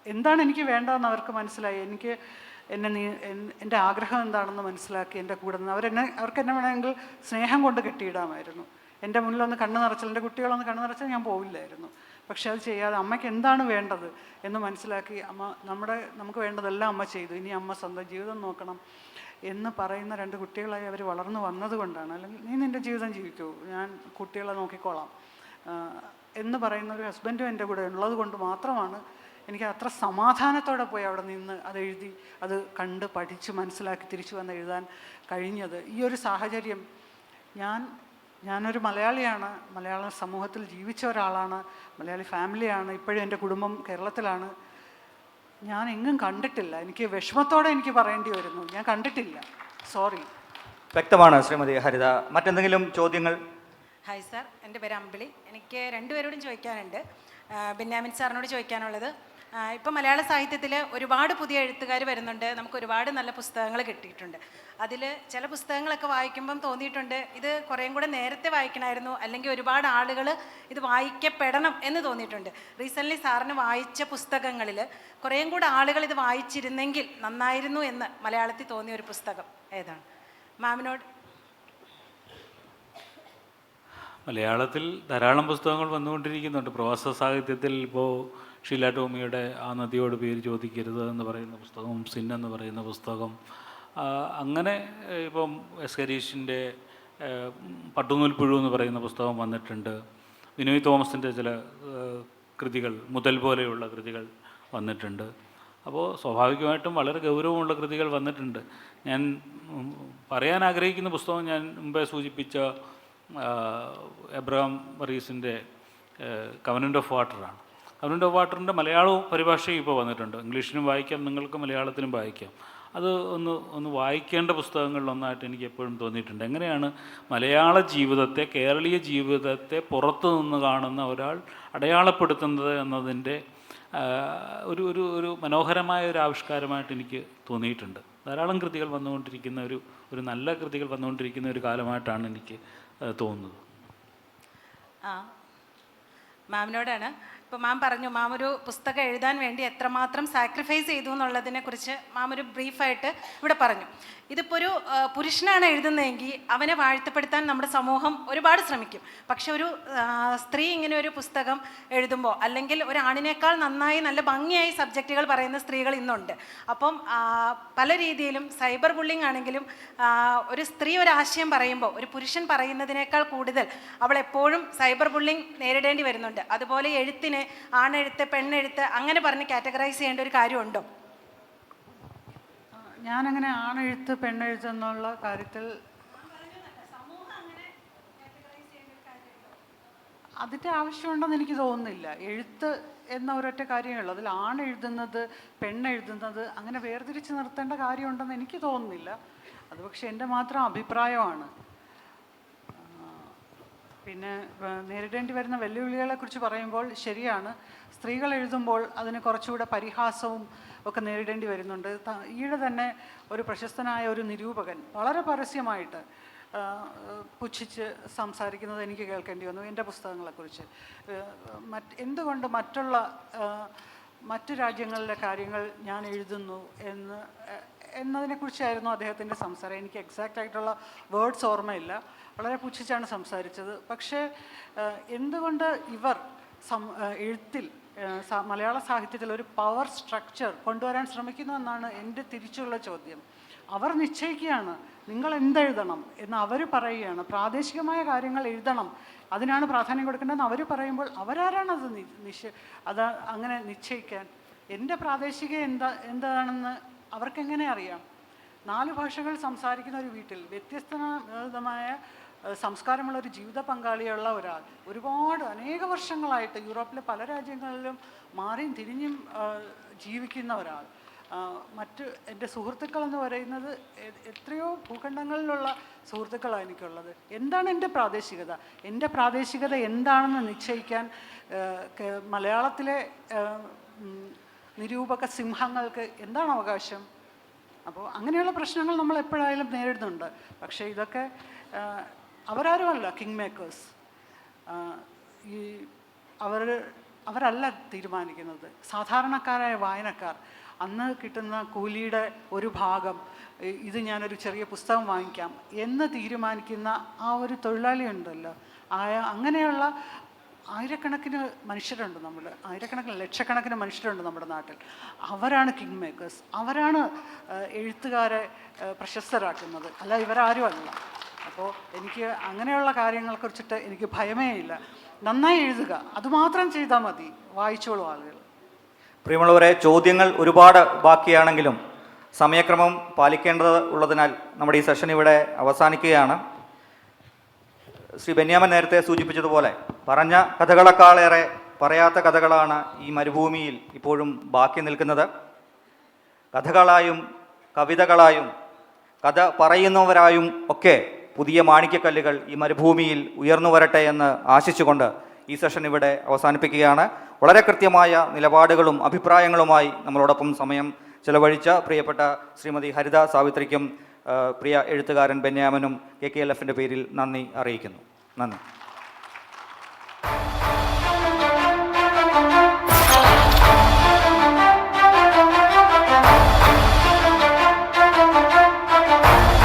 എന്താണ് എനിക്ക് വേണ്ടതെന്ന് അവർക്ക് മനസ്സിലായി. എൻ്റെ ആഗ്രഹം എന്താണെന്ന് മനസ്സിലാക്കി എൻ്റെ കൂടെ നിന്ന് അവർക്ക് എന്നെ വേണമെങ്കിൽ സ്നേഹം കൊണ്ട് കെട്ടിയിടാമായിരുന്നു. എൻ്റെ മുന്നിലൊന്ന് കണ്ണ് നിറച്ചാൽ, എൻ്റെ കുട്ടികളൊന്ന് കണ്ണ് നിറച്ചാൽ ഞാൻ പോവില്ലായിരുന്നു. പക്ഷെ അത് ചെയ്യാതെ അമ്മയ്ക്ക് എന്താണ് വേണ്ടത് എന്ന് മനസ്സിലാക്കി നമുക്ക് വേണ്ടതെല്ലാം അമ്മ ചെയ്തു. ഇനി അമ്മ സ്വന്തം ജീവിതം നോക്കണം എന്ന് പറയുന്ന 2 കുട്ടികളായി അവർ വളർന്നു വന്നതുകൊണ്ടാണ്. അല്ലെങ്കിൽ നീ നിൻ്റെ ജീവിതം ജീവിക്കൂ, ഞാൻ കുട്ടികളെ നോക്കിക്കോളാം എന്ന് പറയുന്ന ഒരു ഹസ്ബൻഡും എൻ്റെ കൂടെ ഉള്ളത് കൊണ്ട് മാത്രമാണ് എനിക്ക് അത്ര സമാധാനത്തോടെ പോയി അവിടെ നിന്ന് അത് എഴുതി, അത് കണ്ട് പഠിച്ച് മനസ്സിലാക്കി തിരിച്ചു വന്ന് എഴുതാൻ കഴിഞ്ഞത്. ഈ ഒരു സാഹചര്യം ഞാനൊരു മലയാളിയാണ്, മലയാള സമൂഹത്തിൽ ജീവിച്ച ഒരാളാണ്, മലയാളി ഫാമിലിയാണ്, ഇപ്പോഴും എൻ്റെ കുടുംബം കേരളത്തിലാണ്. ഞാൻ എങ്ങും കണ്ടിട്ടില്ല. എനിക്ക് വിഷമത്തോടെ എനിക്ക് പറയേണ്ടി വരുന്നു, ഞാൻ കണ്ടിട്ടില്ല. സോറി. വ്യക്തമാണ് ശ്രീമതി ഹരിത. മറ്റെന്തെങ്കിലും ചോദ്യങ്ങൾ? ഹായ് സാർ, എൻ്റെ പേര് അമ്പിളി. എനിക്ക് 2 പേരോടും ചോദിക്കാനുണ്ട്. ബെന്യാമിൻ സാറിനോട് ചോദിക്കാനുള്ളത്, ഇപ്പം മലയാള സാഹിത്യത്തിൽ ഒരുപാട് പുതിയ എഴുത്തുകാർ വരുന്നുണ്ട്, നമുക്ക് ഒരുപാട് നല്ല പുസ്തകങ്ങൾ കിട്ടിയിട്ടുണ്ട്. അതിൽ ചില പുസ്തകങ്ങളൊക്കെ വായിക്കുമ്പം തോന്നിയിട്ടുണ്ട് ഇത് കുറേയും കൂടെ നേരത്തെ വായിക്കണമായിരുന്നു, അല്ലെങ്കിൽ ഒരുപാട് ആളുകൾ ഇത് വായിക്കപ്പെടണം എന്ന് തോന്നിയിട്ടുണ്ട്. റീസെൻ്റ്ലി സാറിന് വായിച്ച പുസ്തകങ്ങളിൽ കുറേയും കൂടെ ആളുകൾ ഇത് വായിച്ചിരുന്നെങ്കിൽ നന്നായിരുന്നു എന്ന് മലയാളത്തിൽ തോന്നിയ ഒരു പുസ്തകം ഏതാണ്? മാമിനോട്. മലയാളത്തിൽ ധാരാളം പുസ്തകങ്ങൾ വന്നുകൊണ്ടിരിക്കുന്നുണ്ട്. പ്രവാസ സാഹിത്യത്തിൽ ഇപ്പോൾ ഷീല ടോമിയുടെ ആ നദിയോട് പേര് ചോദിക്കരുത് എന്ന് പറയുന്ന പുസ്തകം, സിൻ എന്ന് പറയുന്ന പുസ്തകം, അങ്ങനെ ഇപ്പം എസ് ഹരീഷിൻ്റെ പട്ടുനൂൽപ്പുഴു എന്ന് പറയുന്ന പുസ്തകം വന്നിട്ടുണ്ട്. വിനോയ് തോമസിൻ്റെ ചില കൃതികൾ, മുതൽ പോലെയുള്ള കൃതികൾ വന്നിട്ടുണ്ട്. അപ്പോൾ സ്വാഭാവികമായിട്ടും വളരെ ഗൗരവമുള്ള കൃതികൾ വന്നിട്ടുണ്ട്. ഞാൻ പറയാൻ ആഗ്രഹിക്കുന്ന പുസ്തകം ഞാൻ മുമ്പേ സൂചിപ്പിച്ച എബ്രഹാം വറീസിൻ്റെ കവനൻ്റ് ഓഫ് വാട്ടറാണ്. കവനൻ്റ് ഓഫ് വാട്ടറിൻ്റെ മലയാളവും പരിഭാഷയും ഇപ്പോൾ വന്നിട്ടുണ്ട്. ഇംഗ്ലീഷിലും വായിക്കാം, നിങ്ങൾക്ക് മലയാളത്തിലും വായിക്കാം. അത് ഒന്ന് വായിക്കേണ്ട പുസ്തകങ്ങളിലൊന്നായിട്ട് എനിക്ക് എപ്പോഴും തോന്നിയിട്ടുണ്ട്. എങ്ങനെയാണ് മലയാള ജീവിതത്തെ, കേരളീയ ജീവിതത്തെ പുറത്തു നിന്ന് കാണുന്ന ഒരാൾ അടയാളപ്പെടുത്തുന്നത് എന്നതിൻ്റെ ഒരു മനോഹരമായ ഒരു ആവിഷ്കാരമായിട്ട് എനിക്ക് തോന്നിയിട്ടുണ്ട്. ധാരാളം കൃതികൾ വന്നുകൊണ്ടിരിക്കുന്ന ഒരു നല്ല കൃതികൾ വന്നുകൊണ്ടിരിക്കുന്ന ഒരു കാലമായിട്ടാണ് എനിക്ക് തോന്നുന്നത്. മാമിനോടാണ്. ഇപ്പോൾ മാം പറഞ്ഞു, മാം ഒരു പുസ്തകം എഴുതാൻ വേണ്ടി എത്രമാത്രം സാക്രിഫൈസ് ചെയ്തു എന്നുള്ളതിനെക്കുറിച്ച് മാം ഒരു ബ്രീഫായിട്ട് ഇവിടെ പറഞ്ഞു. ഇതിപ്പോൾ ഒരു പുരുഷനാണ് എഴുതുന്നതെങ്കിൽ അവനെ വാഴ്ത്തപ്പെടുത്താൻ നമ്മുടെ സമൂഹം ഒരുപാട് ശ്രമിക്കും. പക്ഷെ ഒരു സ്ത്രീ ഇങ്ങനെ ഒരു പുസ്തകം എഴുതുമ്പോൾ, അല്ലെങ്കിൽ ഒരു ആണിനേക്കാൾ നന്നായി നല്ല ഭംഗിയായി സബ്ജക്റ്റുകൾ പറയുന്ന സ്ത്രീകൾ ഇന്നുണ്ട്. അപ്പം പല രീതിയിലും സൈബർ ബുള്ളിങ് ആണെങ്കിലും ഒരു സ്ത്രീ ഒരു ആശയം പറയുമ്പോൾ ഒരു പുരുഷൻ പറയുന്നതിനേക്കാൾ കൂടുതൽ അവൾ എപ്പോഴും സൈബർ ബുള്ളിങ് നേരിടേണ്ടി വരുന്നുണ്ട്. അതുപോലെ എഴുത്തിനെ ആണെഴുത്ത്, പെണ്ണെഴുത്ത് അങ്ങനെ പറഞ്ഞ് കാറ്റഗറൈസ് ചെയ്യേണ്ട ഒരു കാര്യമുണ്ടോ? ഞാനങ്ങനെ ആണെഴുത്ത് പെണ്ണെഴുത്ത് എന്നുള്ള കാര്യത്തിൽ അതിൻ്റെ ആവശ്യമുണ്ടെന്ന് എനിക്ക് തോന്നുന്നില്ല. എഴുത്ത് എന്ന ഒരൊറ്റ കാര്യമുള്ളൂ. അതിൽ ആണെഴുതുന്നത് പെണ്ണെഴുതുന്നത് അങ്ങനെ വേർതിരിച്ച് നിർത്തേണ്ട കാര്യമുണ്ടെന്ന് എനിക്ക് തോന്നുന്നില്ല. അത് പക്ഷേ എൻ്റെ മാത്രം അഭിപ്രായമാണ്. പിന്നെ നേരിടേണ്ടി വരുന്ന വെല്ലുവിളികളെക്കുറിച്ച് പറയുമ്പോൾ ശരിയാണ്, സ്ത്രീകൾ എഴുതുമ്പോൾ അതിന് കുറച്ചുകൂടെ പരിഹാസവും ഒക്കെ നേരിടേണ്ടി വരുന്നുണ്ട്. ഈയിടെ തന്നെ ഒരു പ്രശസ്തനായ ഒരു നിരൂപകൻ വളരെ പരസ്യമായിട്ട് പുച്ഛിച്ച് സംസാരിക്കുന്നത് എനിക്ക് കേൾക്കേണ്ടി വന്നു എൻ്റെ പുസ്തകങ്ങളെക്കുറിച്ച്. എന്തുകൊണ്ട് മറ്റു രാജ്യങ്ങളിലെ കാര്യങ്ങൾ ഞാൻ എഴുതുന്നു എന്നതിനെക്കുറിച്ചായിരുന്നു അദ്ദേഹത്തിൻ്റെ സംസാരം. എനിക്ക് എക്സാക്റ്റ് ആയിട്ടുള്ള വേർഡ്സ് ഓർമ്മയില്ല. വളരെ പുച്ഛിച്ചാണ് സംസാരിച്ചത്. പക്ഷേ എന്തുകൊണ്ട് ഇവർ എഴുത്തിൽ മലയാള സാഹിത്യത്തിൽ ഒരു പവർ സ്ട്രക്ചർ കൊണ്ടുവരാൻ ശ്രമിക്കുന്നു എന്നാണ് എൻ്റെ തിരിച്ചുള്ള ചോദ്യം. അവർ നിശ്ചയിക്കുകയാണ് നിങ്ങൾ എന്തെഴുതണം എന്ന് അവർ പറയുകയാണ്. പ്രാദേശികമായ കാര്യങ്ങൾ എഴുതണം, അതിനാണ് പ്രാധാന്യം കൊടുക്കേണ്ടതെന്ന് അവർ പറയുമ്പോൾ അവരാരാണത് അത് അങ്ങനെ നിശ്ചയിക്കാൻ? എൻ്റെ പ്രാദേശിക എന്താണെന്ന് അവർക്കെങ്ങനെ അറിയാം? 4 ഭാഷകൾ സംസാരിക്കുന്ന ഒരു വീട്ടിൽ വ്യത്യസ്തമായ സംസ്കാരമുള്ള ഒരു ജീവിത പങ്കാളിയുള്ള ഒരാൾ അനേക വർഷങ്ങളായിട്ട് യൂറോപ്പിലെ പല രാജ്യങ്ങളിലും മാറിയും തിരിഞ്ഞും ജീവിക്കുന്ന ഒരാൾ. എൻ്റെ സുഹൃത്തുക്കളെന്ന് പറയുന്നത് എത്രയോ ഭൂഖണ്ഡങ്ങളിലുള്ള സുഹൃത്തുക്കളാണ് എനിക്കുള്ളത്. എന്താണ് എൻ്റെ പ്രാദേശികത? എൻ്റെ പ്രാദേശികത എന്താണെന്ന് നിശ്ചയിക്കാൻ മലയാളത്തിലെ നിരൂപക സിംഹങ്ങൾക്ക് എന്താണ് അവകാശം? അപ്പോൾ അങ്ങനെയുള്ള പ്രശ്നങ്ങൾ നമ്മൾ എപ്പോഴായാലും നേരിടുന്നുണ്ട്. പക്ഷേ ഇതൊക്കെ അവരാരുമല്ല കിങ് മേക്കേഴ്സ്. അവരല്ല തീരുമാനിക്കുന്നത്. സാധാരണക്കാരായ വായനക്കാർ, അന്ന് കിട്ടുന്ന കൂലിയുടെ ഒരു ഭാഗം ഇത് ഞാനൊരു ചെറിയ പുസ്തകം വാങ്ങിക്കാം എന്ന് തീരുമാനിക്കുന്ന ആ ഒരു തൊഴിലാളി ഉണ്ടല്ലോ, അങ്ങനെയുള്ള ആയിരക്കണക്കിന് മനുഷ്യരുണ്ട് ലക്ഷക്കണക്കിന് മനുഷ്യരുണ്ട് നമ്മുടെ നാട്ടിൽ. അവരാണ് കിങ് മേക്കേഴ്സ്. അവരാണ് എഴുത്തുകാരെ പ്രശസ്തരാക്കുന്നത്, അല്ല ഇവരാരും അല്ല. അപ്പോൾ എനിക്ക് അങ്ങനെയുള്ള കാര്യങ്ങളെക്കുറിച്ചിട്ട് എനിക്ക് ഭയമേ ഇല്ല. നന്നായി എഴുതുക, അതുമാത്രം ചെയ്താൽ മതി, വായിച്ചോളൂ ആളുകൾ. പ്രിയമുള്ളവരെ, ചോദ്യങ്ങൾ ഒരുപാട് ബാക്കിയാണെങ്കിലും സമയക്രമം പാലിക്കേണ്ടത് ഉള്ളതിനാൽ നമ്മുടെ ഈ സെഷൻ ഇവിടെ അവസാനിക്കുകയാണ്. ശ്രീ ബെന്യാമൻ നേരത്തെ സൂചിപ്പിച്ചതുപോലെ പറഞ്ഞ കഥകളെക്കാളേറെ പറയാത്ത കഥകളാണ് ഈ മരുഭൂമിയിൽ ഇപ്പോഴും ബാക്കി നിൽക്കുന്നത്. കഥകളായും കവിതകളായും കഥ പറയുന്നവരായും ഒക്കെ പുതിയ മാണിക്യക്കല്ലുകൾ ഈ മരുഭൂമിയിൽ ഉയർന്നു വരട്ടെ എന്ന് ആശിച്ചുകൊണ്ട് ഈ സെഷൻ ഇവിടെ അവസാനിപ്പിക്കുകയാണ്. വളരെ കൃത്യമായ നിലപാടുകളും അഭിപ്രായങ്ങളുമായി നമ്മളോടൊപ്പം സമയം ചെലവഴിച്ച പ്രിയപ്പെട്ട ശ്രീമതി ഹരിത സാവിത്രിക്കും പ്രിയ എഴുത്തുകാരൻ ബെന്യാമനും KKLF പേരിൽ നന്ദി അറിയിക്കുന്നു. നന്ദി.